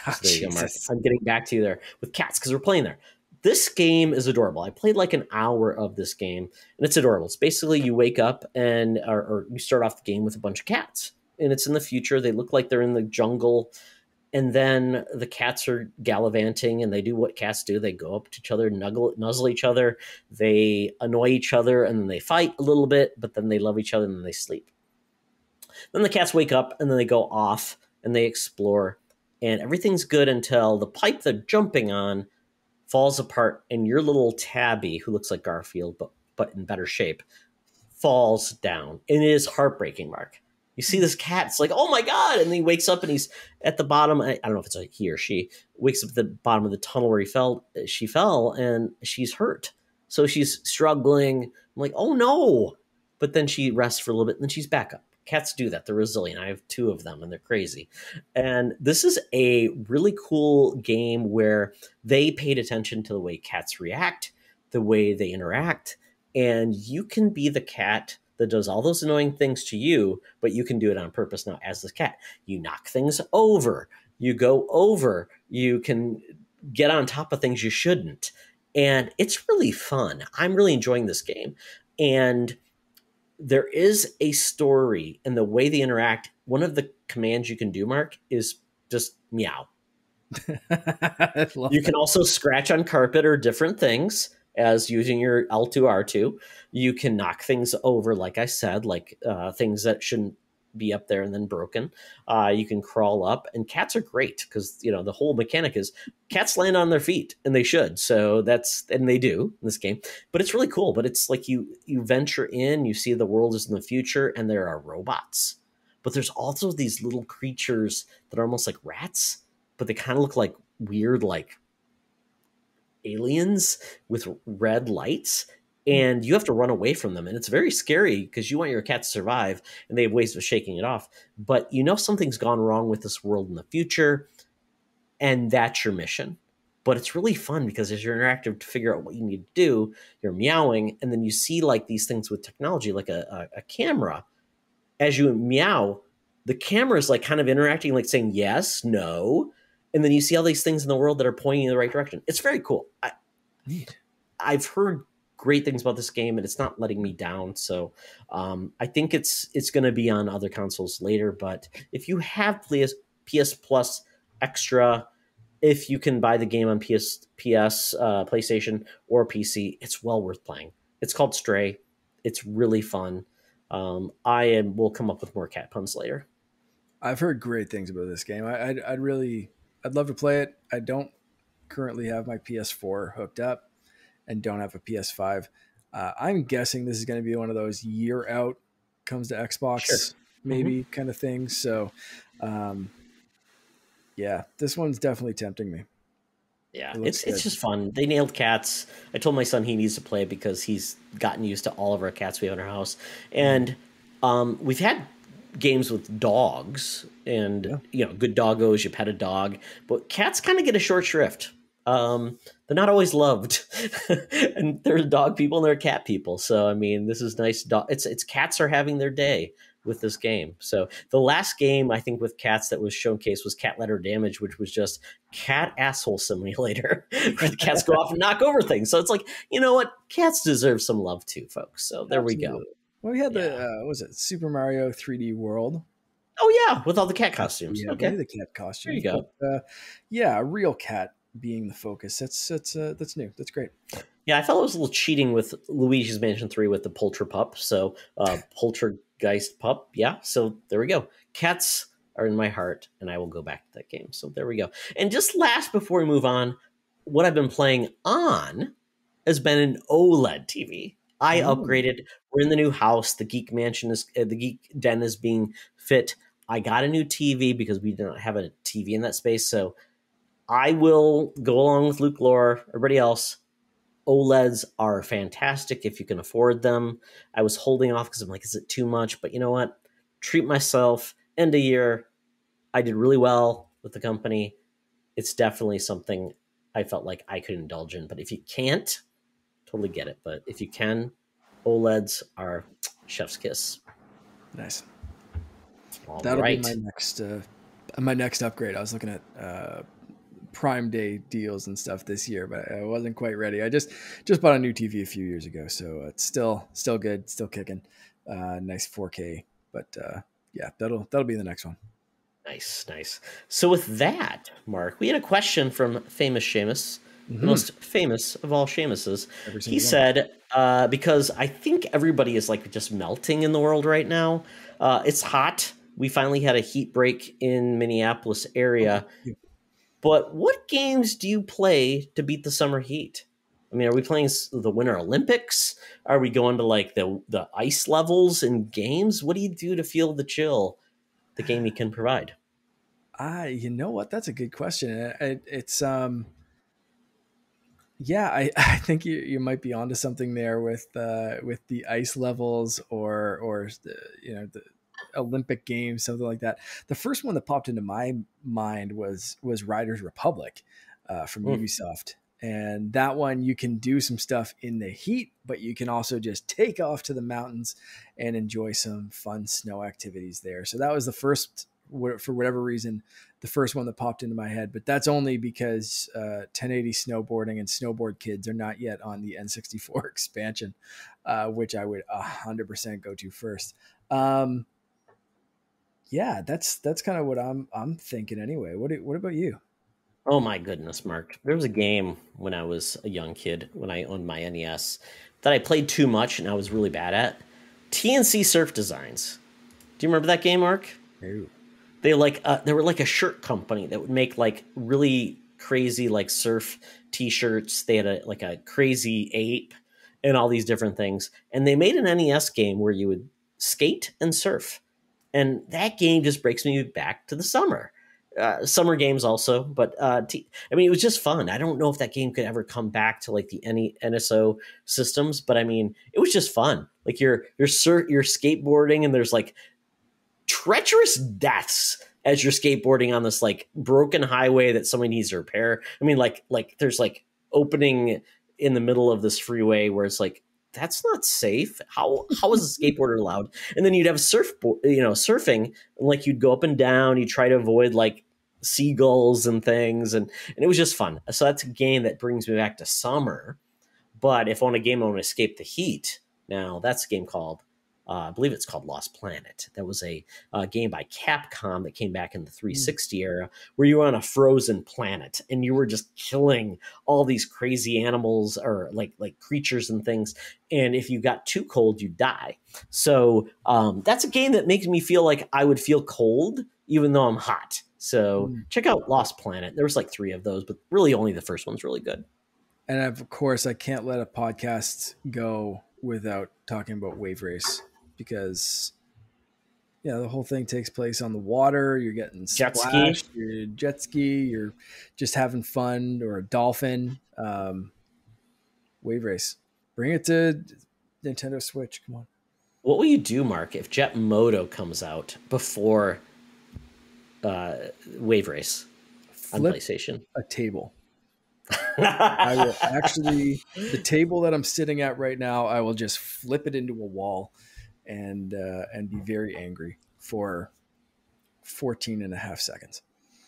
Oh, So there you go, Mark. Jesus. I'm getting back to you there with cats because we're playing there. This game is adorable. I played like an hour of this game, and it's adorable. It's basically you wake up or you start off the game with a bunch of cats, and it's in the future. They look like they're in the jungle, and then the cats are gallivanting, and they do what cats do. They go up to each other, nuzzle each other, they annoy each other, and then they fight a little bit, but then they love each other, and then they sleep. Then the cats wake up, and then they go off, and they explore, and everything's good until the pipe they're jumping on falls apart, and your little tabby, who looks like Garfield but in better shape, falls down. And it is heartbreaking, Mark. You see this cat, it's like, oh my God. And he wakes up and he's at the bottom. I don't know if it's a he or she, wakes up at the bottom of the tunnel where she fell and she's hurt. So she's struggling. I'm like, oh no. But then she rests for a little bit and then she's back up. Cats do that. They're resilient. I have two of them and they're crazy. And this is a really cool game where they paid attention to the way cats react, the way they interact, and you can be the cat that does all those annoying things to you, but you can do it on purpose now as the cat. You knock things over, you go over, you can get on top of things you shouldn't. And it's really fun. I'm really enjoying this game. And there is a story in the way they interact. One of the commands you can do, Mark, is just meow. You can also scratch on carpet or different things as using your L2, R2. You can knock things over, like I said, like things that shouldn't be up there and then broken. You can crawl up, and cats are great because the whole mechanic is cats land on their feet, and they should. So and they do in this game. But it's really cool. But it's like you venture in, you see the world is in the future, and there are robots. But there's also these little creatures that are almost like rats, but they kind of look like weird, like aliens with red lights, and you have to run away from them. And it's very scary because you want your cat to survive, and they have ways of shaking it off. But something's gone wrong with this world in the future, and that's your mission. But it's really fun because as you're interactive to figure out what you need to do, you're meowing, and then you see like these things with technology, like a camera. As you meow, the camera is like kind of interacting, like saying yes, no, and then you see all these things in the world that are pointing in the right direction. It's very cool. I've heard great things about this game, and it's not letting me down. So I think it's going to be on other consoles later. But if you have PS Plus Extra, if you can buy the game on PS, PlayStation, or PC, it's well worth playing. It's called Stray. It's really fun. We'll come up with more cat puns later. I've heard great things about this game. I'd love to play it. I don't currently have my PS4 hooked up and don't have a PS5. I'm guessing this is going to be one of those year out comes to Xbox, sure, maybe kind of things. So, yeah, this one's definitely tempting me. Yeah, it's just fun. They nailed cats. I told my son he needs to play it because he's gotten used to all of our cats we have in our house. And we've had games with dogs and, good doggos, you pet a dog. But cats kind of get a short shrift. They're not always loved. And there's dog people and there are cat people. So, I mean, this is nice. It's cats are having their day with this game. So the last game I think with cats that was showcased was Cat Letter Damage, which was just cat asshole simulator where the cats go off and knock over things. So it's like, you know what? Cats deserve some love too, folks. So there we go. Well, we had the was it Super Mario 3D World? Oh yeah, with all the cat costumes. Yeah, okay, the cat costumes. There you go. But, a real cat being the focus. That's new. That's great. Yeah, I felt it was a little cheating with Luigi's Mansion 3 with the Polterpup. So Poltergeist pup. Yeah, so there we go. Cats are in my heart, and I will go back to that game. So there we go. And just last before we move on, what I've been playing on has been an OLED TV. I upgraded. We're in the new house. The Geek Mansion the Geek Den is being fit. I got a new TV because we didn't have a TV in that space. So I will go along with Luke Lore, everybody else. OLEDs are fantastic if you can afford them. I was holding off because I'm like, is it too much? But you know what? Treat myself. End of year. I did really well with the company. It's definitely something I felt like I could indulge in. But if you can't, totally get it. But if you can, OLEDs are chef's kiss. Nice. That'll be my next upgrade. I was looking at Prime Day deals and stuff this year, but I wasn't quite ready. I just bought a new TV a few years ago, so it's still good, still kicking. Nice 4K, but that'll be the next one. Nice. So with that, Mark, we had a question from famous Seumas, the most famous of all Seumases. He said, because I think everybody is like just melting in the world right now. It's hot. We finally had a heat break in Minneapolis area. But what games do you play to beat the summer heat? I mean, are we playing the Winter Olympics? Are we going to like the ice levels in games? What do you do to feel the chill the gaming can provide? You know what? That's a good question. It's yeah, I think you might be onto something there with the ice levels or the Olympic Games, something like that. The first one that popped into my mind was Riders Republic from Mm. Ubisoft, and that one you can do some stuff in the heat, but you can also just take off to the mountains and enjoy some fun snow activities there. So that was the first, for whatever reason, the first one that popped into my head, but that's only because 1080 snowboarding and snowboard kids are not yet on the N64 expansion, which I would 100% go to first. Yeah, that's kind of what I'm thinking anyway. What about you? Oh my goodness, Mark. There was a game when I was a young kid, when I owned my NES, that I played too much and I was really bad at. TNC Surf Designs. Do you remember that game, Mark? Ooh. They were like a shirt company that would make like really crazy like surf t-shirts. They had like a crazy ape and all these different things. And they made an NES game where you would skate and surf. And that game just breaks me back to the summer. Summer games also, but I mean, it was just fun. I don't know if that game could ever come back to like the NSO systems, but I mean, it was just fun. Like you're skateboarding, and there's like treacherous deaths as you're skateboarding on this like broken highway that somebody needs to repair. I mean, like there's like opening in the middle of this freeway where it's like, that's not safe. How is a skateboarder allowed? And then you'd have surfboard, surfing, and like you'd go up and down. You try to avoid like seagulls and things, and it was just fun. So that's a game that brings me back to summer. But if on a game I want to escape the heat, now that's a game called, I believe it's called Lost Planet. That was a game by Capcom that came back in the 360 era, where you were on a frozen planet and you were just killing all these crazy animals or like creatures and things. And if you got too cold, you die. So that's a game that makes me feel like I would feel cold even though I'm hot. So Mm. check out Lost Planet. There was like 3 of those, but really only the first one's really good. And of course, I can't let a podcast go without talking about Wave Race, because the whole thing takes place on the water. You're getting Jet ski. splashed. You're jet ski. You're just having fun, or a dolphin. Wave Race. Bring it to Nintendo Switch. Come on. What will you do, Mark, if Jet Moto comes out before Wave Race on Flip PlayStation? a table. I will actually, the table that I'm sitting at right now, I will just flip it into a wall and be very angry for 14 and a half seconds.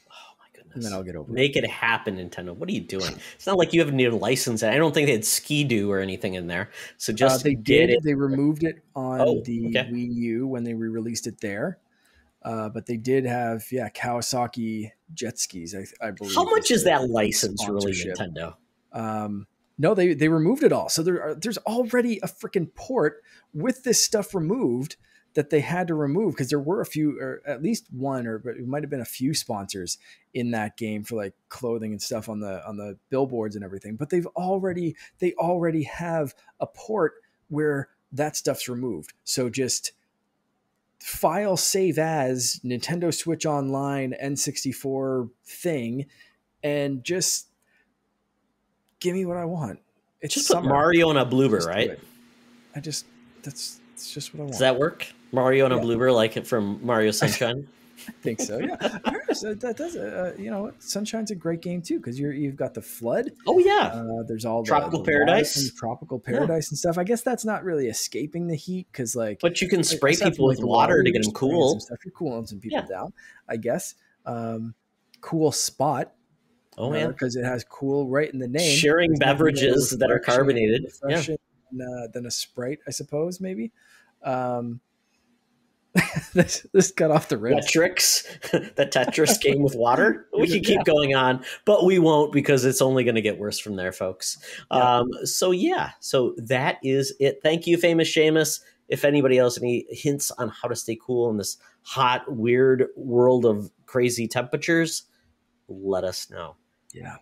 Oh my goodness. And then I'll get over Make it happen, Nintendo. What are you doing? It's not like you have need a license. I don't think they had Ski-Doo or anything in there. So just They get did. it. They removed it on Oh, the okay. Wii U when they re-released it there. But they did have, Kawasaki jet skis, I believe. How much is the that license really, sponsorship. Nintendo? No, they removed it all. So there's already a freaking port with this stuff removed that they had to remove, because there were a few, or at least one, or but it might have been a few sponsors in that game for like clothing and stuff on the billboards and everything. But they already have a port where that stuff's removed. So just file save as Nintendo Switch Online N64 thing, and just give me what I want. It's Just put summer. Mario and a bloober, Just do right? it. That's just what I want. Does that work? Mario and a Yeah. bloober, like it from Mario Sunshine? I think so. Yeah, I heard that does. What? Sunshine's a great game too, because you've got the flood. Oh, yeah. There's all Tropical the water from Paradise? tropical Yeah. paradise and stuff. I guess that's not really escaping the heat, because like, But you can spray aside from people like with the water to you're get them spraying some cool. stuff. You're cooling some people Yeah. down, I guess. Cool spot. Oh, man. Because it has cool right in the name. Sharing There's nothing more beverages that are carbonated. Yeah. refreshing than a Sprite, I suppose, maybe. This got off the rails. The Tetris game with water. We could keep going on, but we won't, because it's only going to get worse from there, folks. Yeah. So that is it. Thank you, famous Seumas. If anybody else any hints on how to stay cool in this hot, weird world of crazy temperatures, let us know. Yeah.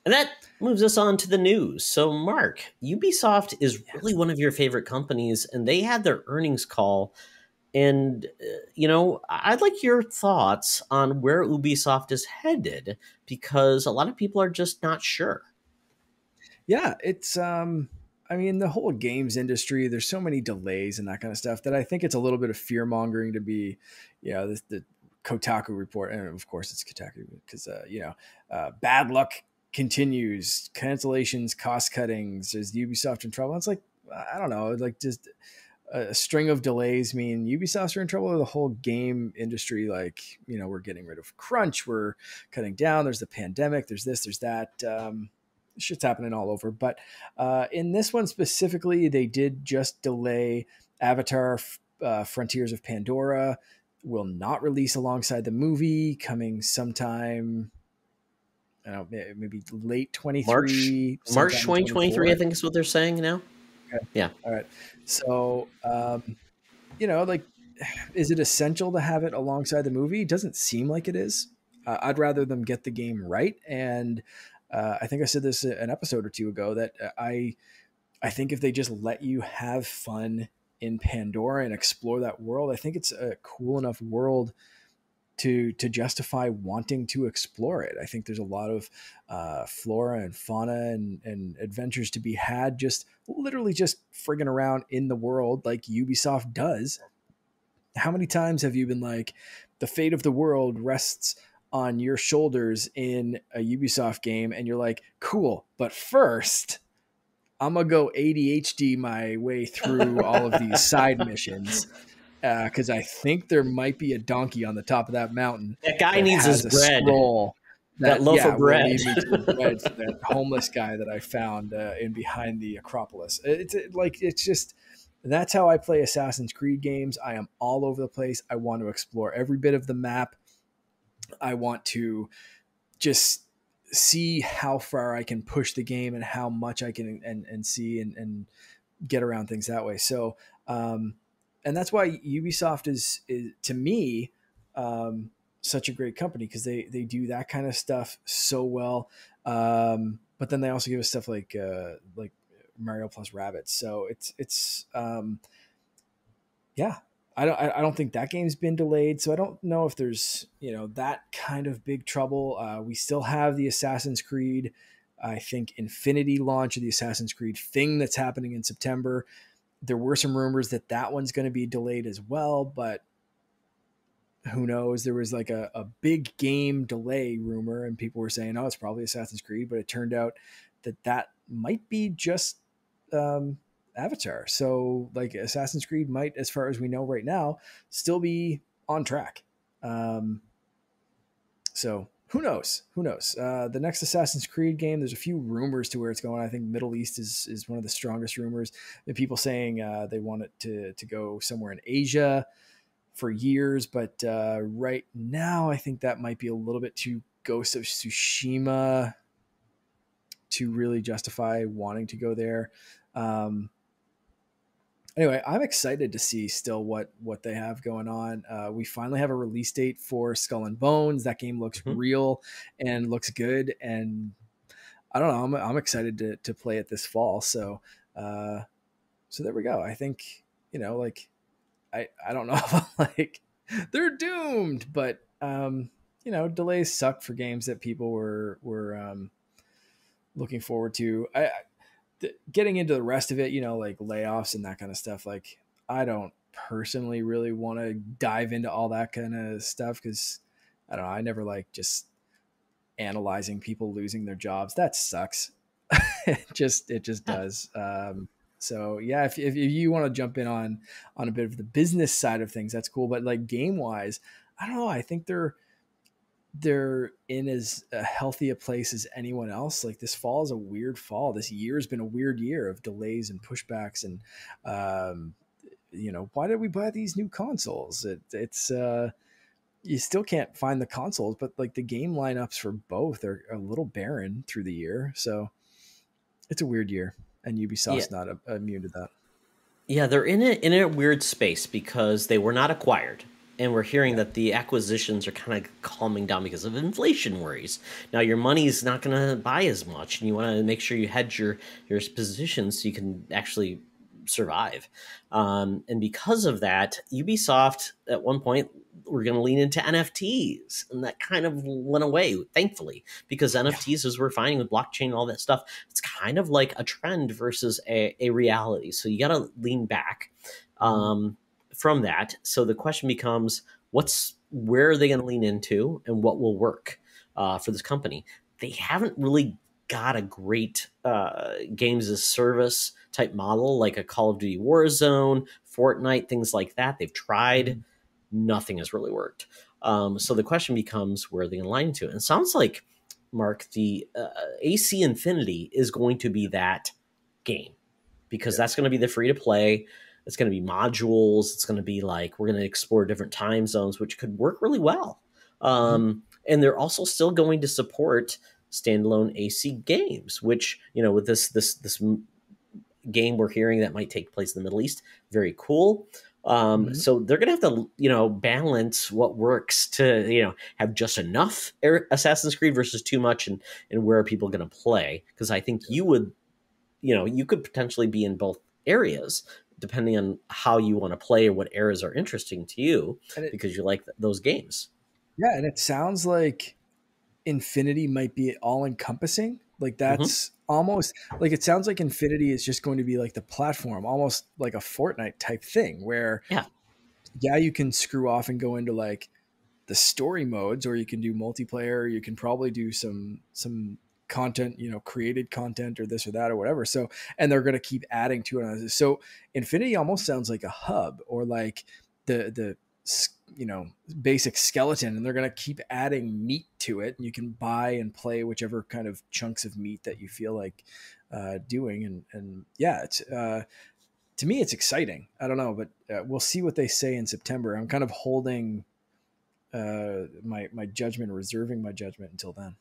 And that moves us on to the news. So, Mark, Ubisoft is really one of your favorite companies, and they had their earnings call. And, I'd like your thoughts on where Ubisoft is headed because a lot of people are just not sure. Yeah, it's I mean, the whole games industry, there's so many delays and that kind of stuff that I think it's a little bit of fear mongering to be, the Kotaku report, and of course it's Kotaku because bad luck continues, cancellations, cost cuttings. Is Ubisoft in trouble? It's like I don't know, like just a string of delays mean Ubisoft are in trouble, or the whole game industry. Like, we're getting rid of crunch, we're cutting down. There's the pandemic. There's this. There's that. Shit's happening all over. But in this one specifically, they did just delay Avatar Frontiers of Pandora. Will not release alongside the movie, coming sometime, I don't know, maybe late March 23, March sometime in 2023, 24. I think is what they're saying now. Okay. Yeah. All right. So, like, is it essential to have it alongside the movie? It doesn't seem like it is. I'd rather them get the game right. And I think I said this an episode or two ago that I think if they just let you have fun in Pandora and explore that world, I think it's a cool enough world to justify wanting to explore it. I think there's a lot of flora and fauna and adventures to be had, just literally just frigging around in the world like Ubisoft does. How many times have you been like, the fate of the world rests on your shoulders in a Ubisoft game, and you're like, cool, but first I'm gonna go ADHD my way through all of these side missions because I think there might be a donkey on the top of that mountain That guy that needs his has a bread, scroll that that, loaf of will bread. lead me to the bread for that homeless guy that I found in behind the Acropolis. It's just, that's how I play Assassin's Creed games. I am all over the place. I want to explore every bit of the map. I want to just see how far I can push the game and how much I can and see and get around things that way. So, and that's why Ubisoft is to me, such a great company, because they do that kind of stuff so well. But then they also give us stuff like Mario plus Rabbids. So yeah, I don't think that game's been delayed. So I don't know if there's, that kind of big trouble. We still have the Assassin's Creed, I think, Infinity launch of the Assassin's Creed thing that's happening in September. There were some rumors that one's going to be delayed as well, but who knows? There was like a big game delay rumor, and people were saying, oh, it's probably Assassin's Creed, but it turned out that might be just Avatar. So like Assassin's Creed might, as far as we know right now, still be on track. So who knows? Who knows? The next Assassin's Creed game, there's a few rumors to where it's going. I think Middle East is one of the strongest rumors. And people saying they want it to go somewhere in Asia for years, but right now I think that might be a little bit too Ghost of Tsushima to really justify wanting to go there. Anyway, I'm excited to see still what they have going on. We finally have a release date for Skull and Bones. That game looks real and looks good, and I don't know. I'm excited to play it this fall. So there we go. I think, I don't know if like they're doomed, but delays suck for games that people were looking forward to. Getting into the rest of it, like layoffs and that kind of stuff, like I don't personally really want to dive into all that kind of stuff because I don't know, I never like just analyzing people losing their jobs. That sucks. it just does. So yeah, if you want to jump in on a bit of the business side of things, that's cool. But like game wise, I don't know. I think they're in as healthy a place as anyone else. Like this fall is a weird fall. This year has been a weird year of delays and pushbacks. And, why did we buy these new consoles? It's you still can't find the consoles, but like the game lineups for both are a little barren through the year. So it's a weird year, and Ubisoft's not immune to that. Yeah, they're in a weird space because they were not acquired. And we're hearing Yeah. that the acquisitions are kind of calming down because of inflation worries. Now your money's not going to buy as much, and you want to make sure you hedge your positions so you can actually survive. And because of that, Ubisoft at one point were going to lean into NFTs, and that kind of went away, thankfully, because Yeah. NFTs, as we're finding with blockchain and all that stuff, it's kind of like a trend versus a reality. So you got to lean back. Mhm. From that. So the question becomes, where are they going to lean into, and what will work for this company? They haven't really got a great games as service type model like a Call of Duty Warzone, Fortnite, things like that. They've tried, Mhm. nothing has really worked. So the question becomes, where are they going to line into? And it sounds like, Mark, the AC Infinity is going to be that game, because Yeah. that's going to be the free to play. It's going to be modules. It's going to be like, we're going to explore different time zones, which could work really well. Mhm. And they're also still going to support standalone AC games, which, with this game we're hearing that might take place in the Middle East, very cool. Mhm. So they're going to have to, balance what works to, have just enough Assassin's Creed versus too much, and where are people going to play? Because I think you could potentially be in both areas depending on how you want to play or what areas are interesting to you, And it because you like those games. yeah, and it sounds like Infinity might be all encompassing. Like Hmm. that's almost like it sounds like Infinity is just going to be like the platform, almost like a Fortnite type thing where Yeah. yeah, you can screw off and go into like the story modes, or you can do multiplayer, you can probably do some content, created content or this or that or whatever. So and they're going to keep adding to it. So Infinity almost sounds like a hub, or like the basic skeleton, and they're going to keep adding meat to it, and you can buy and play whichever kind of chunks of meat that you feel like doing. And yeah, it's to me it's exciting. I don't know, but we'll see what they say in September. I'm kind of holding my judgment, reserving my judgment until then.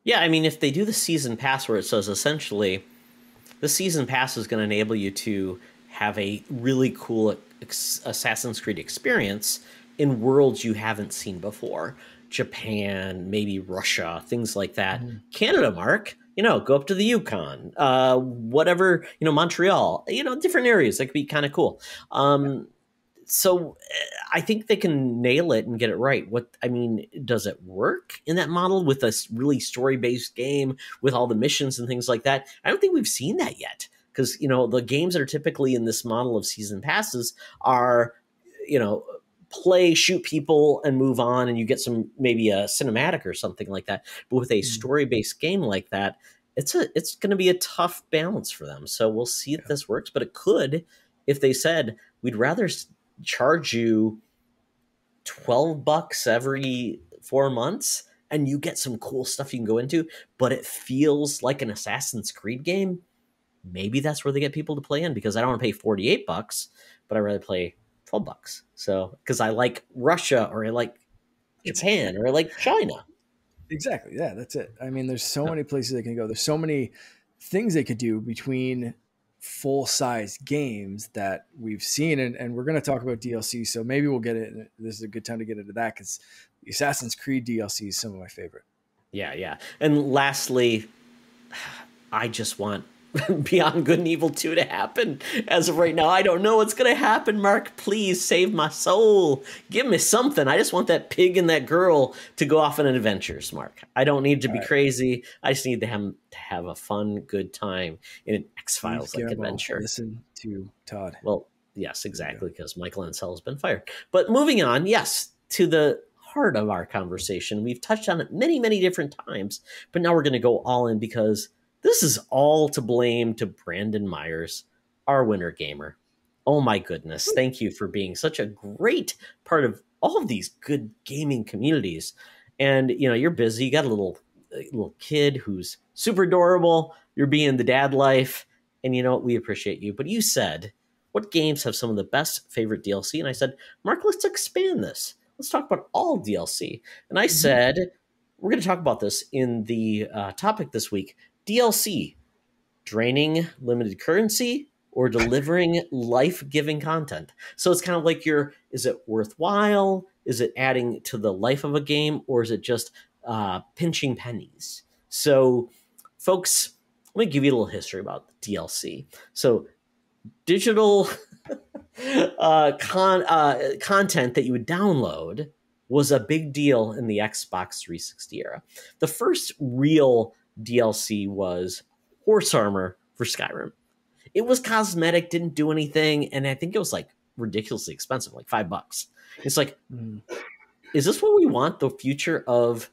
Yeah, I mean, if they do the season pass where it says essentially the season pass is going to enable you to have a really cool Assassin's Creed experience in worlds you haven't seen before. Japan, maybe Russia, things like that. Mhm. Canada, Mark, go up to the Yukon, whatever, Montreal, different areas. That could be kind of cool. So I think they can nail it and get it right. Does it work in that model with a really story based game with all the missions and things like that? I don't think we've seen that yet, because the games that are typically in this model of season passes are, you know play, shoot people, and move on, and you get some, maybe a cinematic or something like that. But with a Mhm. story based game like that, it's going to be a tough balance for them. So we'll see if Yeah. this works, but it could, if they said, we'd rather charge you $12 every 4 months, and you get some cool stuff you can go into, but it feels like an Assassin's Creed game. Maybe that's where they get people to play in, because I don't want to pay $48, but I'd rather play $12. So, because I like Russia, or I like It's Japan, or I like China. exactly, yeah, that's it. I mean, there's so many places they can go. There's so many things they could do between full size games that we've seen, and we're going to talk about DLC. So maybe we'll get it. This is a good time to get into that because the Assassin's Creed DLC is some of my favorite. Yeah, yeah. And lastly, I just want Beyond Good and Evil 2 to happen. As of right now, I don't know what's going to happen. Mark, please save my soul. Give me something. I just want that pig and that girl to go off on adventures, Mark. I don't need to All be right, crazy. I just need to have a fun, good time in an Steve X-Files like Gamble, adventure. listen to Todd. Well, yes, There you go. exactly, because Michael Ansel has been fired. But moving on, yes, to the heart of our conversation. We've touched on it many, many different times, but now we're going to go all in, because this is all to blame to Brandon Myers, our winter gamer. Oh my goodness. Thank you for being such a great part of all of these good gaming communities. And you're busy. You got a little kid who's super adorable. You're being the dad life, and we appreciate you. But you said, what games have some of the best favorite DLC? And I said, Mark, let's expand this. Let's talk about all DLC. And I Mhm. said, we're going to talk about this in the topic this week: DLC, draining limited currency or delivering life-giving content. So it's kind of like is it worthwhile? Is it adding to the life of a game, or is it just pinching pennies? So, folks, let me give you a little history about the DLC. So, digital content that you would download was a big deal in the Xbox 360 era. The first real DLC was Horse Armor for Skyrim. It was cosmetic, didn't do anything, and I think it was like ridiculously expensive, like $5. It's like, is this what we want the future of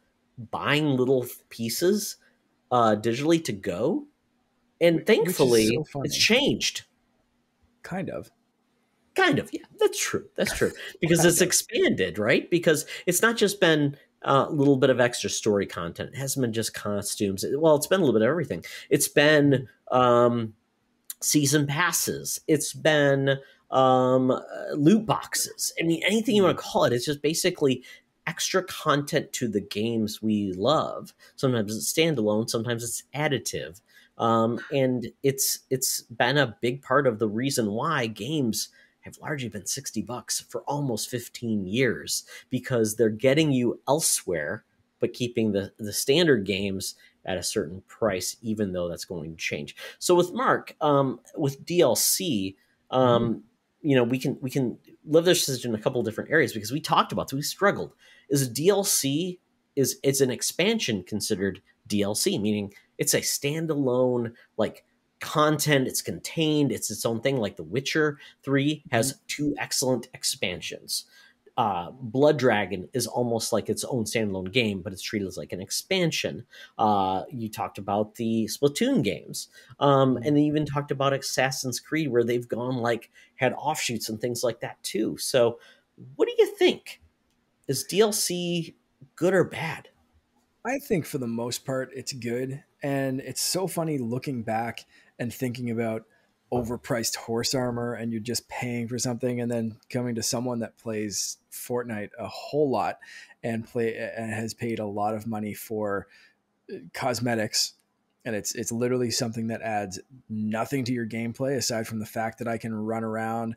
buying little pieces digitally to go? And Which is thankfully, so it's funny. changed. Kind of. Kind of, yeah, that's true. That's true because Kind it's of. expanded, right? Because it's not just been a little bit of extra story content. It hasn't been just costumes. Well, it's been a little bit of everything. It's been season passes. It's been loot boxes. I mean, anything you want to call it. It's just basically extra content to the games we love. Sometimes it's standalone. Sometimes it's additive. And it's been a big part of the reason why games have largely been $60 for almost 15 years because they're getting you elsewhere, but keeping the standard games at a certain price, even though that's going to change. So with Mark, with DLC, we can live this in a couple of different areas because we talked about this, we struggled. Is a DLC is an expansion considered DLC, meaning it's a standalone like content, it's contained, it's its own thing. Like The Witcher 3 has two excellent expansions. Blood Dragon is almost like its own standalone game, but it's treated as like an expansion. You talked about the Splatoon games, and then even talked about Assassin's Creed, where they've gone like had offshoots and things like that too. So, what do you think? Is DLC good or bad? I think for the most part, it's good. And it's so funny looking back and thinking about overpriced horse armor and you're just paying for something and then coming to someone that plays Fortnite a whole lot and has paid a lot of money for cosmetics, and it's literally something that adds nothing to your gameplay aside from the fact that I can run around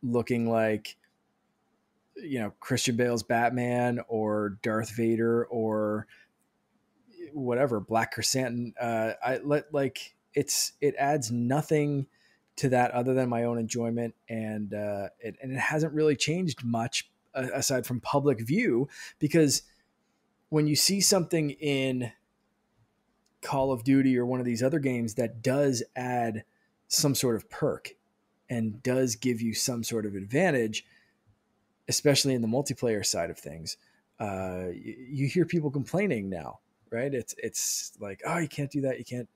looking like Christian Bale's Batman or Darth Vader or whatever, Black Chrysanthemum. It adds nothing to that other than my own enjoyment, and it hasn't really changed much aside from public view, because when you see something in Call of Duty or one of these other games that does add some sort of perk and does give you some sort of advantage, especially in the multiplayer side of things, you hear people complaining now, right? It's like, oh, you can't do that. You can't,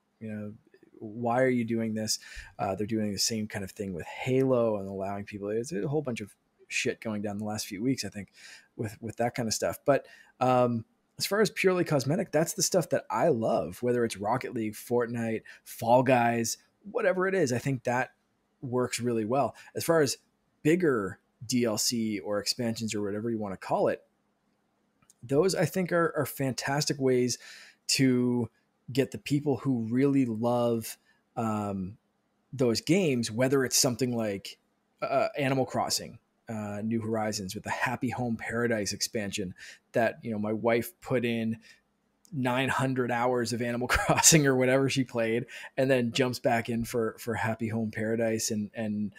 why are you doing this? They're doing the same kind of thing with Halo and allowing people. It's a whole bunch of shit going down the last few weeks, I think, with that kind of stuff. But as far as purely cosmetic, that's the stuff that I love, whether it's Rocket League, Fortnite, Fall Guys, whatever it is. I think that works really well. As far as bigger DLC or expansions or whatever you want to call it, those I think are fantastic ways to get the people who really love those games, whether it's something like Animal Crossing, New Horizons with the Happy Home Paradise expansion that, my wife put in 900 hours of Animal Crossing or whatever she played, and then jumps back in for Happy Home Paradise. And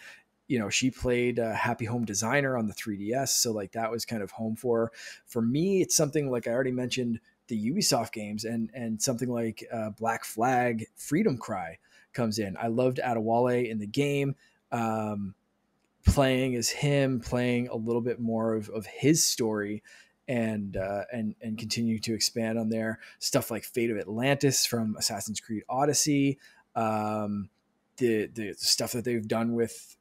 she played Happy Home Designer on the 3DS. So like that was kind of home for her. For me, it's something like I already mentioned, the Ubisoft games, and something like Black Flag, Freedom Cry comes in. I loved Adewale in the game. Playing as him, playing a little bit more of his story, and continue to expand on there. Stuff like Fate of Atlantis from Assassin's Creed Odyssey, the stuff that they've done with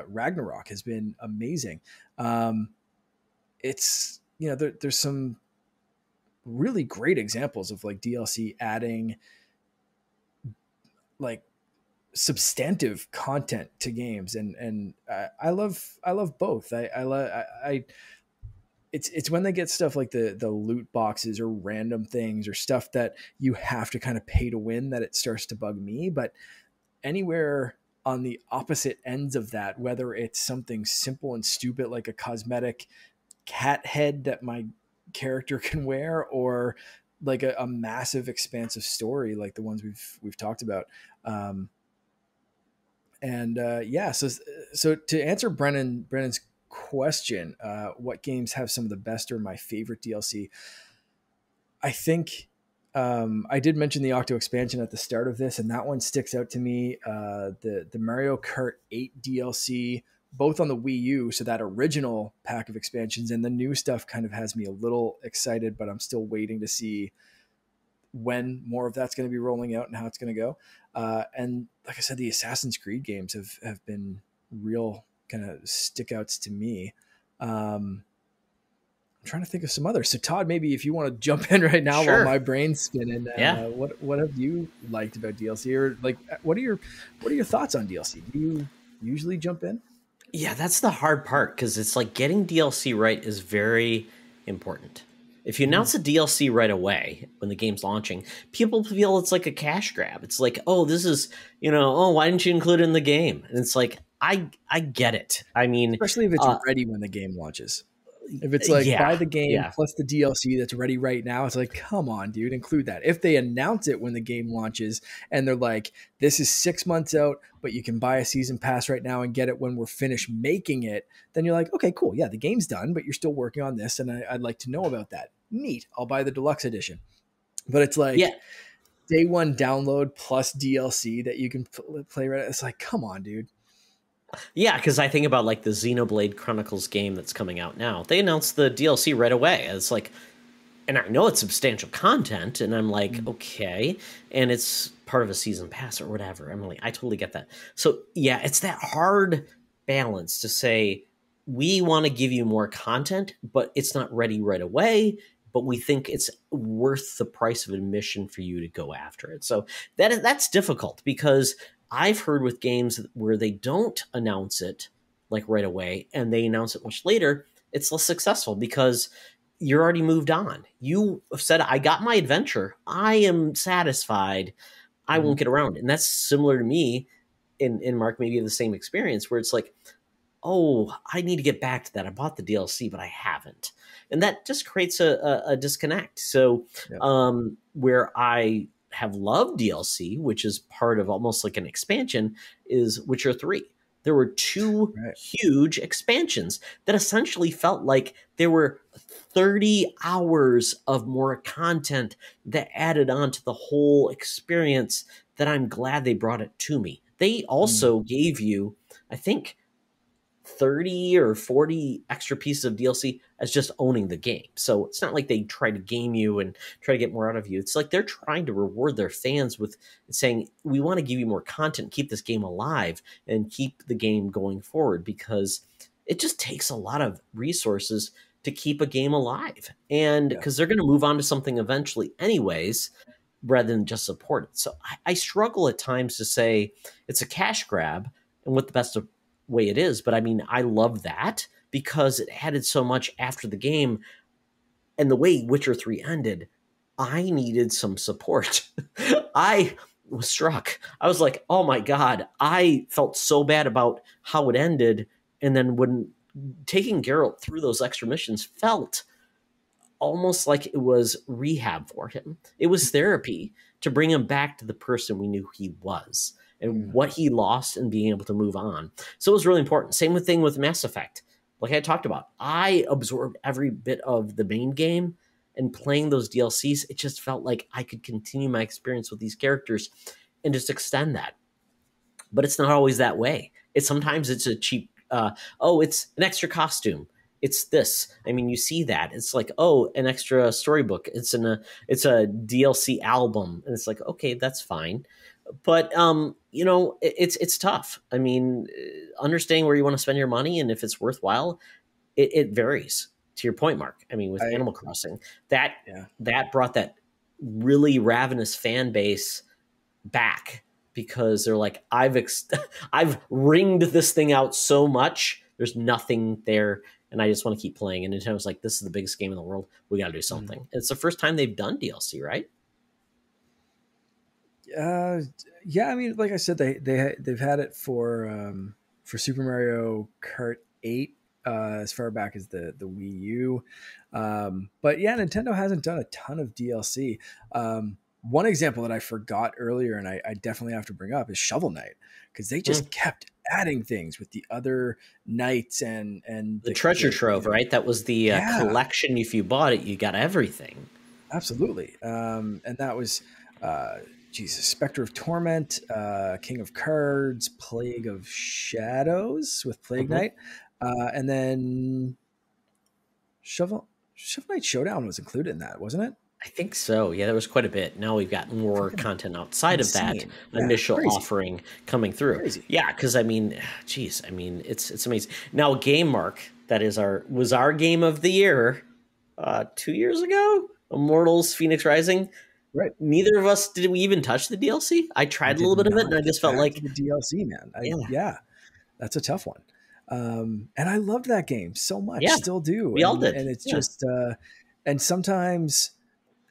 Ragnarok has been amazing. It's there's some really great examples of like DLC adding like substantive content to games, and I love both. It's when they get stuff like the loot boxes or random things or stuff that you have to kind of pay to win that it starts to bug me. But anywhere on the opposite ends of that, whether it's something simple and stupid like a cosmetic cat head that my character can wear, or like a massive expansive story like the ones we've talked about. Um, and yeah, so to answer Brennan's question, what games have some of the best or my favorite DLC? I think I did mention the Octo expansion at the start of this, and that one sticks out to me. The Mario Kart 8 DLC, both on the Wii U, so that original pack of expansions, and the new stuff kind of has me a little excited, but I'm still waiting to see when more of that's going to be rolling out and how it's going to go. And like I said, the Assassin's Creed games have been real kind of stick outs to me. I'm trying to think of some others. So Todd, maybe if you want to jump in right now while Sure. my brain's spinning, Yeah. what have you liked about DLC, or like what are your thoughts on DLC? Do you usually jump in? Yeah, that's the hard part because it's like getting DLC right is very important. If you Mm-hmm. announce a DLC right away when the game's launching, people feel it's like a cash grab. It's like, oh, this is, oh, why didn't you include it in the game? And it's like, I get it. I mean, Especially if it's uh, ready when the game launches. If it's like buy yeah, the game yeah, plus the DLC that's ready right now, it's like, come on, dude, include that. If they announce it when the game launches and they're like, this is 6 months out, but you can buy a season pass right now and get it when we're finished making it, then you're like, okay, cool. Yeah, the game's done, but you're still working on this. And I'd like to know about that. Neat. I'll buy the deluxe edition. But it's yeah. like day one download plus DLC that you can play right. It's like, come on, dude. Yeah, because I think about like the Xenoblade Chronicles game that's coming out now. They announced the DLC right away. It's like, and I know it's substantial content, and I'm like, Mm-hmm. okay, and it's part of a season pass or whatever. I'm like, I totally get that. So yeah, it's that hard balance to say we want to give you more content, but it's not ready right away. But we think it's worth the price of admission for you to go after it. So that's difficult because I've heard with games where they don't announce it like right away and they announce it much later, it's less successful because you're already moved on. You have said, I got my adventure. I am satisfied. I Mm-hmm. won't get around it. And that's similar to me in Mark, maybe the same experience where it's like, oh, I need to get back to that. I bought the DLC, but I haven't. And that just creates a disconnect. So Yep. where I have loved DLC, which is part of almost like an expansion, is Witcher 3. There were two Right. huge expansions that essentially felt like there were 30 hours of more content that added on to the whole experience that I'm glad they brought it to me. They Mm. also gave you, I think, 30 or 40 extra pieces of DLC as just owning the game. So it's not like they try to game you and try to get more out of you. It's like they're trying to reward their fans with saying, we want to give you more content, keep this game alive, and keep the game going forward because it just takes a lot of resources to keep a game alive. And Yeah. because they're going to move on to something eventually, anyways, rather than just support it. So I struggle at times to say it's a cash grab and what the best way it is. But I mean, I love that because it added so much after the game and the way Witcher 3 ended. I needed some support. I was struck. I was like, oh my God, I felt so bad about how it ended. And then when taking Geralt through those extra missions felt almost like it was rehab for him. It was therapy to bring him back to the person we knew he was and Mm. what he lost and being able to move on. So it was really important. Same thing with Mass Effect. Like I talked about, I absorbed every bit of the main game and playing those DLCs. It just felt like I could continue my experience with these characters and just extend that. But it's not always that way. It's sometimes it's a cheap, oh, it's an extra costume. It's this. I mean, you see that. It's like, oh, an extra storybook. It's a DLC album. And it's like, okay, that's fine. But it's tough. I mean, understanding where you want to spend your money and if it's worthwhile, it varies. To your point, Mark. I mean, with I Animal Crossing, that yeah. that brought that really ravenous fan base back because they're like, I've ringed this thing out so much. There's nothing there, and I just want to keep playing. And Nintendo's like, this is the biggest game in the world. We got to do Mm. something. And it's the first time they've done DLC, right? Uh, yeah, I mean, like I said, they've had it for Super Mario Kart 8 as far back as the Wii U. But yeah, Nintendo hasn't done a ton of DLC. One example that I forgot earlier, and I definitely have to bring up, is Shovel Knight, because they Hmm. just kept adding things with the other knights and The treasure the trove, right? That was the yeah, collection. If you bought it, you got everything. absolutely. And that was, uh, Jesus, Spectre of Torment, King of Cards, Plague of Shadows with Plague Hmm. Knight, and then Shovel Knight Showdown was included in that, wasn't it? I think so. Yeah, there was quite a bit. Now we've got more Fucking content outside of that insane. Yeah, initial crazy, offering coming through. crazy. Yeah, because I mean, geez, I mean, it's amazing. Now, a game, Mark, that is our game of the year 2 years ago. Immortals: Phoenix Rising. Right. Neither of us did we even touch the DLC. I I tried a did little bit of it, and not I get just felt back to like, the DLC, man. yeah, Yeah, that's a tough one. And I loved that game so much, yeah, still do. we all did. And it's Yeah, just, and sometimes,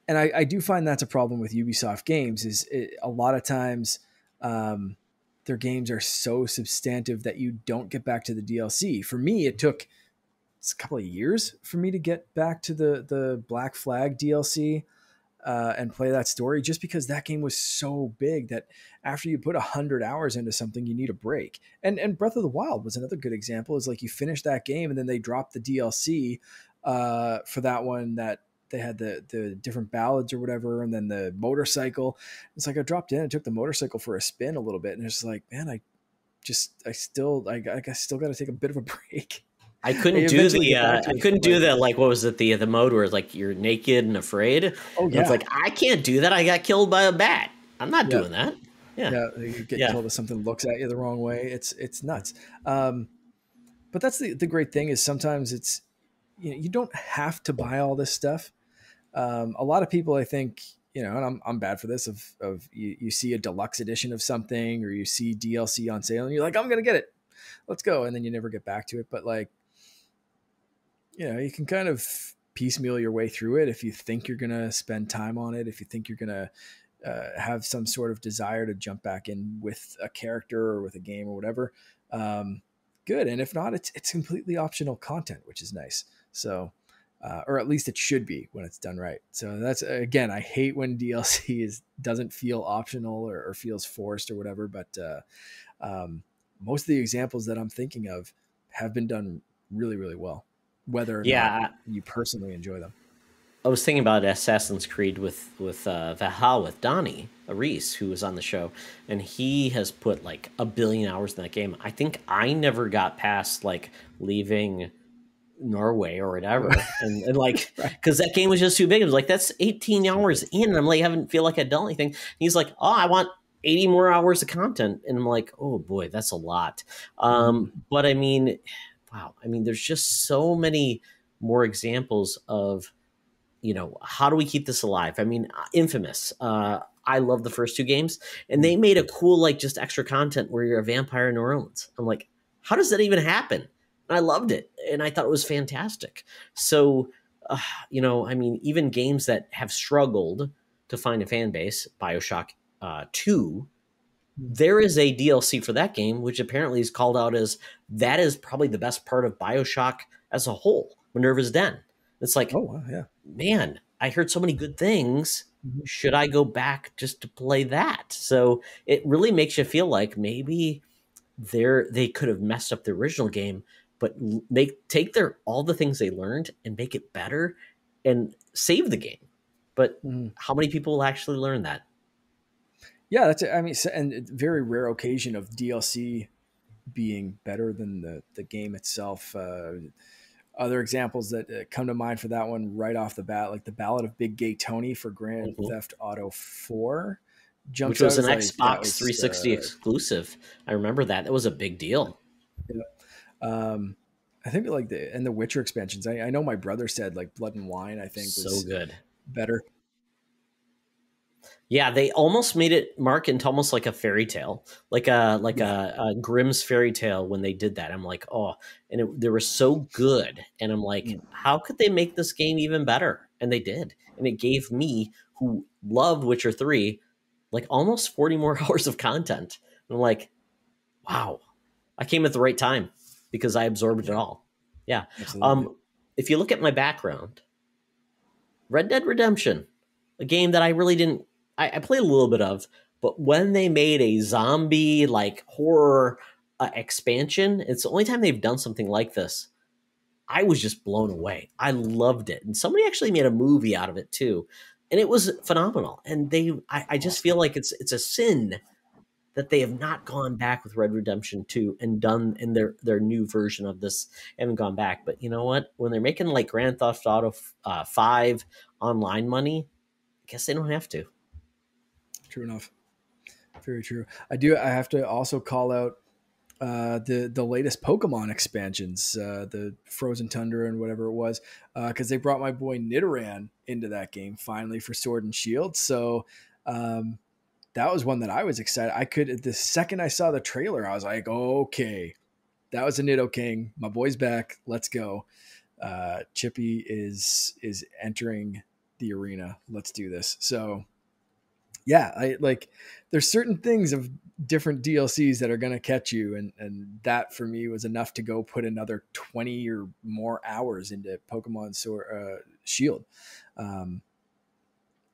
and I do find that's a problem with Ubisoft games is a lot of times um, their games are so substantive that you don't get back to the DLC. For me, it took a couple of years for me to get back to the Black Flag DLC and play that story, just because that game was so big that after you put 100 hours into something, you need a break. And Breath of the Wild was another good example. Is like you finish that game and then they dropped the DLC for that one, that they had the different ballads or whatever, and then the motorcycle. It's like I dropped in and took the motorcycle for a spin a little bit, and it's like, man, I still got to take a bit of a break. I I couldn't do eventually the get back to I it, couldn't but do like, that. Like, what was it, the mode where like you're naked and afraid, and oh it's yeah, like I can't do that. I got killed by a bat. I'm not yeah, doing that. Yeah, yeah, you get yeah, killed if something looks at you the wrong way. It's nuts. But that's the great thing is sometimes it's, you don't have to buy all this stuff. A lot of people, I think, and I'm bad for this, of you see a deluxe edition of something or you see DLC on sale and you're like, I'm gonna get it, let's go, and then you never get back to it. But like, you can kind of piecemeal your way through it if you think you're gonna spend time on it, if you think you're gonna have some sort of desire to jump back in with a character or with a game or whatever. Um, Good, and if not, it's completely optional content, which is nice. So, or at least it should be when it's done right. So that's, again, I hate when DLC doesn't feel optional or feels forced or whatever. But most of the examples that I'm thinking of have been done really, really well, whether or not yeah. you personally enjoy them. I was thinking about Assassin's Creed with Valhalla with Donnie Reese, who was on the show, and he has put like 1 billion hours in that game. I think I never got past like leaving Norway or whatever, and like Right. because that game was just too big. It was like that's 18 So hours big. in, and I'm like, I haven't feel like I've done anything. He's like, oh, I want 80 more hours of content, and I'm like, oh boy, that's a lot. Mhm. But I mean, wow, I mean, there's just so many more examples of, how do we keep this alive? I mean, Infamous. I love the first two games, and they made a cool like just extra content where you're a vampire in New Orleans. I'm like, how does that even happen? And I loved it, and I thought it was fantastic. So, I mean, even games that have struggled to find a fan base, Bioshock 2, there is a DLC for that game, which apparently is called out as that is probably the best part of Bioshock as a whole, Minerva's Den. It's like, Oh, wow, yeah. man, I heard so many good things. Mhm. Should I go back just to play that? So it really makes you feel like maybe they could have messed up the original game, but take their all the things they learned and make it better and save the game. But Mhm. how many people will actually learn that? Yeah, that's it. I mean, and it's a very rare occasion of DLC being better than the game itself. Other examples that come to mind for that one right off the bat, like the Ballad of Big Gay Tony for Grand Mhm. Theft Auto 4, Which jumps out was an as like that Xbox was 360 exclusive. I remember that. That was a big deal. um, I think like the Witcher expansions. I know my brother said like Blood and Wine, I think, So was good. better. Yeah, they almost made it, Mark, into almost like a fairy tale, like Yeah. a Grimm's fairy tale when they did that. I'm like, oh, and they were so good, and I'm like, Mm. how could they make this game even better? And they did, and it gave me, who loved Witcher 3, like almost 40 more hours of content. And I'm like, wow, I came at the right time because I absorbed it Yeah, all. Yeah. absolutely. If you look at my background, Red Dead Redemption, a game that I really didn't, I played a little bit of, but when they made a zombie like horror expansion, it's the only time they've done something like this. I was just blown away. I loved it. And somebody actually made a movie out of it too. And it was phenomenal. And I just Awesome. feel like it's a sin that they have not gone back with Red Redemption 2 and done in their new version of this, haven't gone back. But you know what? When they're making like Grand Theft Auto 5 online money, I guess they don't have to. True enough. Very true. I have to also call out the latest Pokemon expansions, the Frozen Tundra and whatever it was, because they brought my boy Nidoran into that game finally for Sword and Shield. So um, that was one that I was excited. I could the second I saw the trailer, I was like, okay, that was a Nidoking. My boy's back. Let's go. Chippy is entering the arena. Let's do this. So yeah, I like there's certain things of different DLCs that are going to catch you. And that for me was enough to go put another 20 or more hours into Pokemon Sword, Shield.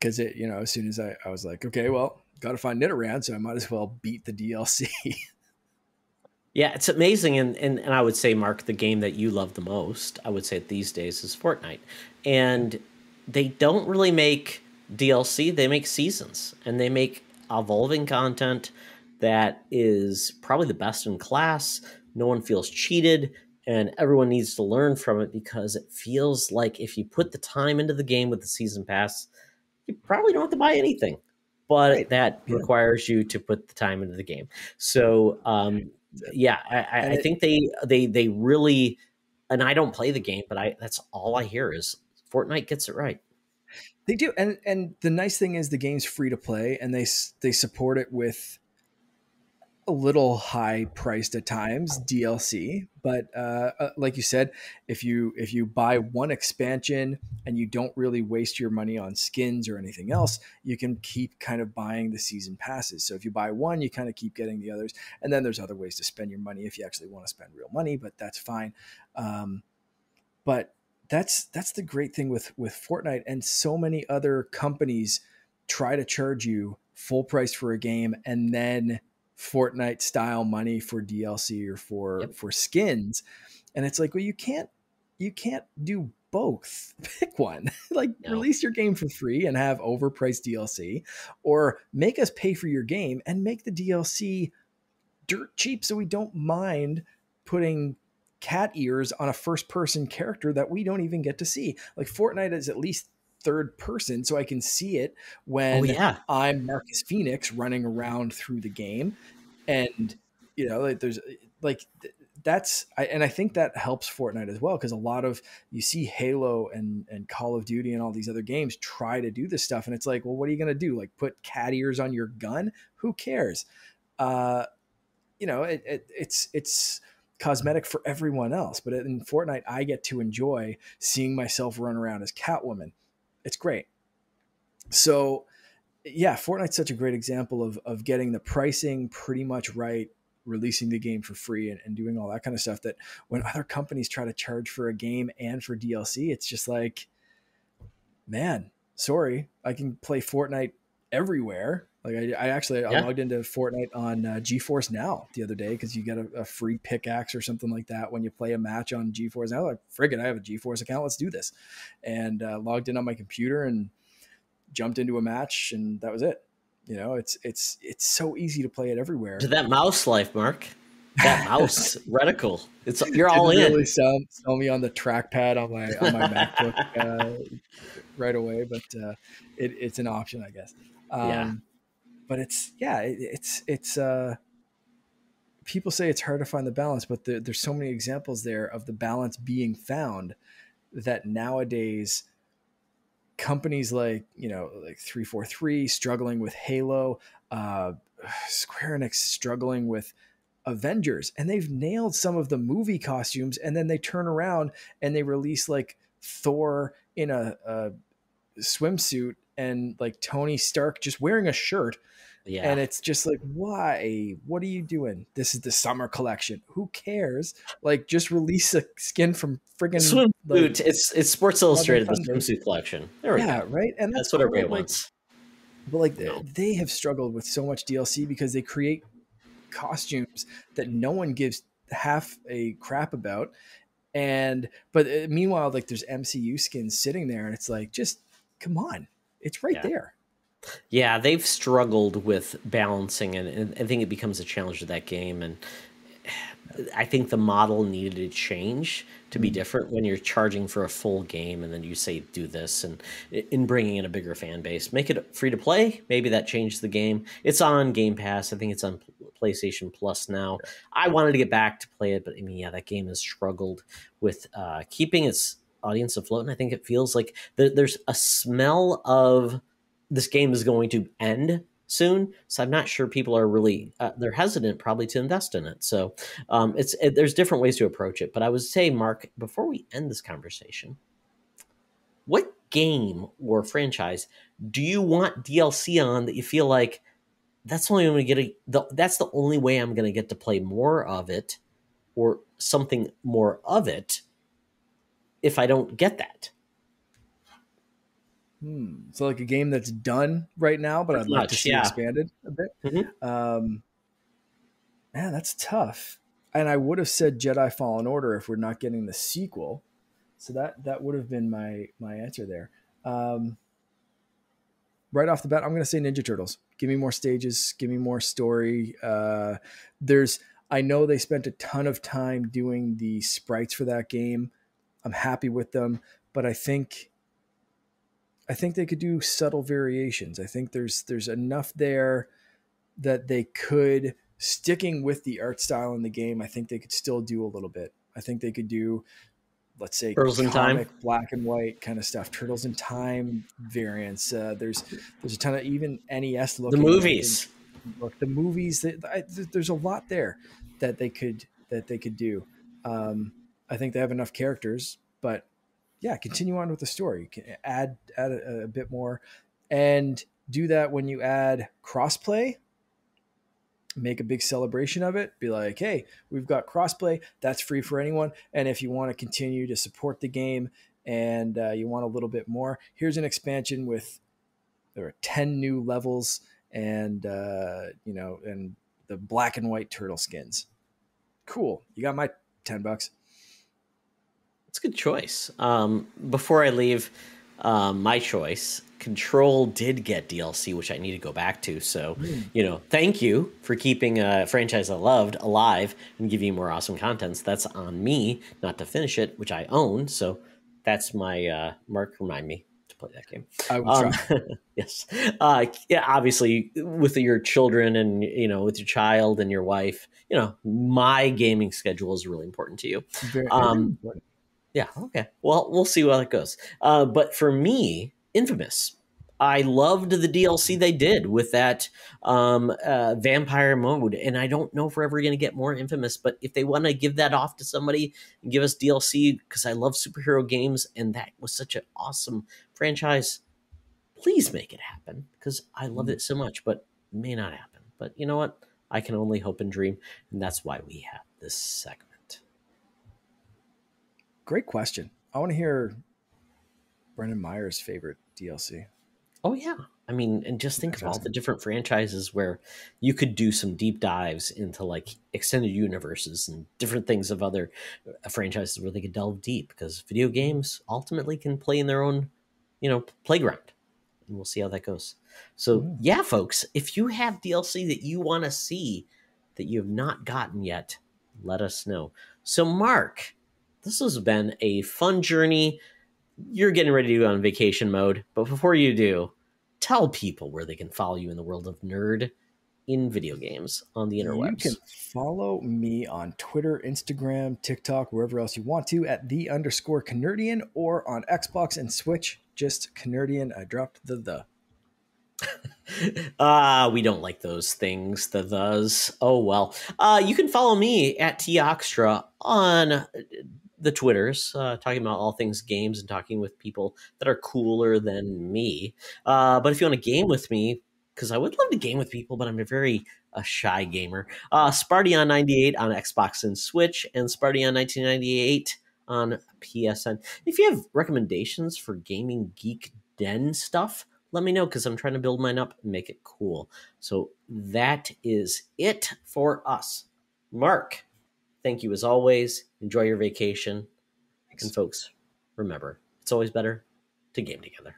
Cause it, as soon as I was like, okay, well, got to find Nidoran. So I might as well beat the DLC. Yeah, it's amazing. And I would say, Mark, the game that you love the most, I would say these days is Fortnite. And they don't really make DLC, they make seasons. And they make evolving content that is probably the best in class. No one feels cheated. And everyone needs to learn from it because it feels like if you put the time into the game with the season pass, you probably don't have to buy anything. But Right. that Yeah. requires you to put the time into the game. So yeah, And I it, think they really, and I don't play the game, but I that's all I hear is Fortnite gets it right. they do. And the nice thing is the game's free to play and they support it with a little high priced at times DLC, but like you said, if you buy one expansion and you don't really waste your money on skins or anything else, you can keep kind of buying the season passes. So if you buy one, you kind of keep getting the others, and then there's other ways to spend your money if you actually want to spend real money, but that's fine. Um, but that's the great thing with Fortnite, and so many other companies try to charge you full price for a game and then Fortnite style money for DLC or for Yep. for skins. And it's like, well, you can't do both. Pick one. Like No. release your game for free and have overpriced DLC, or make us pay for your game and make the DLC dirt cheap so we don't mind putting cat ears on a first person character that we don't even get to see. Like Fortnite is at least third person, so I can see it Oh when yeah. I'm Marcus Phoenix running around through the game. And like there's like and I think that helps Fortnite as well, because a lot of you see Halo and Call of Duty and all these other games try to do this stuff, and it's like, well, what are you going to do? Like put cat ears on your gun? Who cares? uh it's cosmetic for everyone else, but in Fortnite I get to enjoy seeing myself run around as Catwoman. It's great. So yeah, Fortnite's such a great example of getting the pricing pretty much right, releasing the game for free, and doing all that kind of stuff, that when other companies try to charge for a game and for DLC, it's just like, man, sorry, I can play Fortnite everywhere. Like I Yeah. logged into Fortnite on GeForce Now the other day because you get a free pickaxe or something like that when you play a match on GeForce Now. Like, friggin', I have a GeForce account. Let's do this. And logged in on my computer and jumped into a match, and that was it. It's so easy to play it To everywhere. that mouse life, Mark. That mouse reticle. It's you're all Didn't really in. sell me on the trackpad on my MacBook right away, but it's an option, I guess. Yeah. But it's people say it's hard to find the balance, but there's so many examples there of the balance being found, that nowadays companies like 343 struggling with Halo, uh, Square Enix struggling with Avengers, and they've nailed some of the movie costumes, and then they turn around and they release like Thor in a swimsuit and like Tony Stark just wearing a shirt Yeah. And it's just like, why? What are you doing? This is the summer collection. Who cares? Like, just release a skin from friggin' like Swimsuit. It's Sports Love and Illustrated, the Thunder. swimsuit collection. There we Yeah, go. right. And that's That's what everybody cool. Like, wants. but like No. they have struggled with so much DLC because they create costumes that no one gives half a crap about. And but meanwhile, like there's MCU skins sitting there, and it's like, just come on, it's right Yeah. there. Yeah, they've struggled with balancing, and I think it becomes a challenge to that game. And I think the model needed to change to be Mm. different when you're charging for a full game and then you say do this, and in bringing in a bigger fan base, make it free to play. Maybe that changed the game. It's on Game Pass. I think it's on PlayStation Plus now. I wanted to get back to play it, but I mean, yeah, that game has struggled with keeping its audience afloat. And I think it feels like there's a smell of this game is going to end soon. So I'm not sure people are really they're hesitant probably to invest in it. So there's different ways to approach it. But I would say, Mark, before we end this conversation, what game or franchise do you want DLC on that you feel like that's only going to that's the only way I'm going to get to play more of it or something more of it if I don't get that? So like a game that's done right now, but I'd Pretty like to much, see yeah. expanded a bit. Hmm. Um, Man, that's tough. And I would have said Jedi Fallen Order if we're not getting the sequel. So that would have been my answer there. Um, right off the bat, I'm going to say Ninja Turtles. Give me more stages. Give me more story. There's I know they spent a ton of time doing the sprites for that game. I'm happy with them, but I think they could do subtle variations. I think there's enough there that they could, sticking with the art style in the game, I think they could still do a little bit. I think they could do, let's say, Girls in Time. comic black and white kind of stuff, Turtles in Time variants. There's a ton of even NES The looking. I think movies. look the movies. There's a lot there that they could do. I think they have enough characters, but yeah, continue on with the story. Add a bit more, and do that when you add crossplay. Make a big celebration of it. Be like, hey, we've got crossplay. That's free for anyone. And if you want to continue to support the game and you want a little bit more, here's an expansion with there are 10 new levels and and the black and white turtle skins. Cool. You got my $10. It's a good choice. Before I leave, my choice, Control did get DLC, which I need to go back to. So, thank you for keeping a franchise I loved alive and giving you more awesome contents. That's on me not to finish it, which I own. So that's my Mark. Remind me to play that game. I will try. Yes. Yeah. Obviously, with your children and with your child and your wife, my gaming schedule is really important to you. Very, very important. Yeah. Okay. Well, we'll see how it goes. But for me, Infamous, I loved the DLC they did with that vampire mode, and I don't know if we're ever going to get more Infamous. But if they want to give that off to somebody and give us DLC, because I love superhero games, and that was such an awesome franchise, please make it happen because I love it so much. But it may not happen. But you know what? I can only hope and dream, and that's why we have this segment. Great question. I want to hear Brendan Meyer's favorite DLC. Oh yeah. I mean, and just think of all the different franchises where you could do some deep dives into like extended universes and different things of other franchises where they could delve deep because video games ultimately can play in their own, playground. And we'll see how that goes. So, yeah, folks, if you have DLC that you want to see that you have not gotten yet, let us know. So, Mark, this has been a fun journey. You're getting ready to go on vacation mode, but before you do, tell people where they can follow you in the world of nerd in video games on the interwebs. You can follow me on Twitter, Instagram, TikTok, wherever else you want to at @the_Canardian or on Xbox and Switch, just Canardian. I dropped the. We don't like those things, the thes. Oh, well. You can follow me at Toxtra on the Twitters, talking about all things games and talking with people that are cooler than me. But if you want to game with me, because I would love to game with people, but I'm a very shy gamer. Sparty on 98 on Xbox and Switch, and Sparty on 1998 on PSN. If you have recommendations for Gaming Geek Den stuff, let me know, because I'm trying to build mine up and make it cool. So that is it for us. Mark, thank you as always. Enjoy your vacation. Thanks. And folks, remember, it's always better to game together.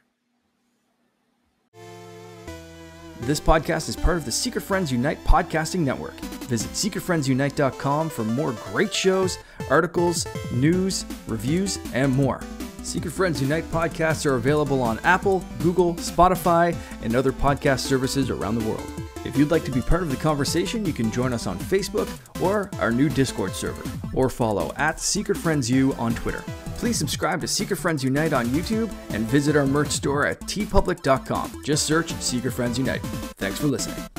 This podcast is part of the Secret Friends Unite podcasting network. Visit secretfriendsunite.com for more great shows, articles, news, reviews, and more. Secret Friends Unite podcasts are available on Apple, Google, Spotify, and other podcast services around the world. If you'd like to be part of the conversation, you can join us on Facebook or our new Discord server, or follow @SecretFriendsU on Twitter. Please subscribe to Secret Friends Unite on YouTube and visit our merch store at tpublic.com. Just search Secret Friends Unite. Thanks for listening.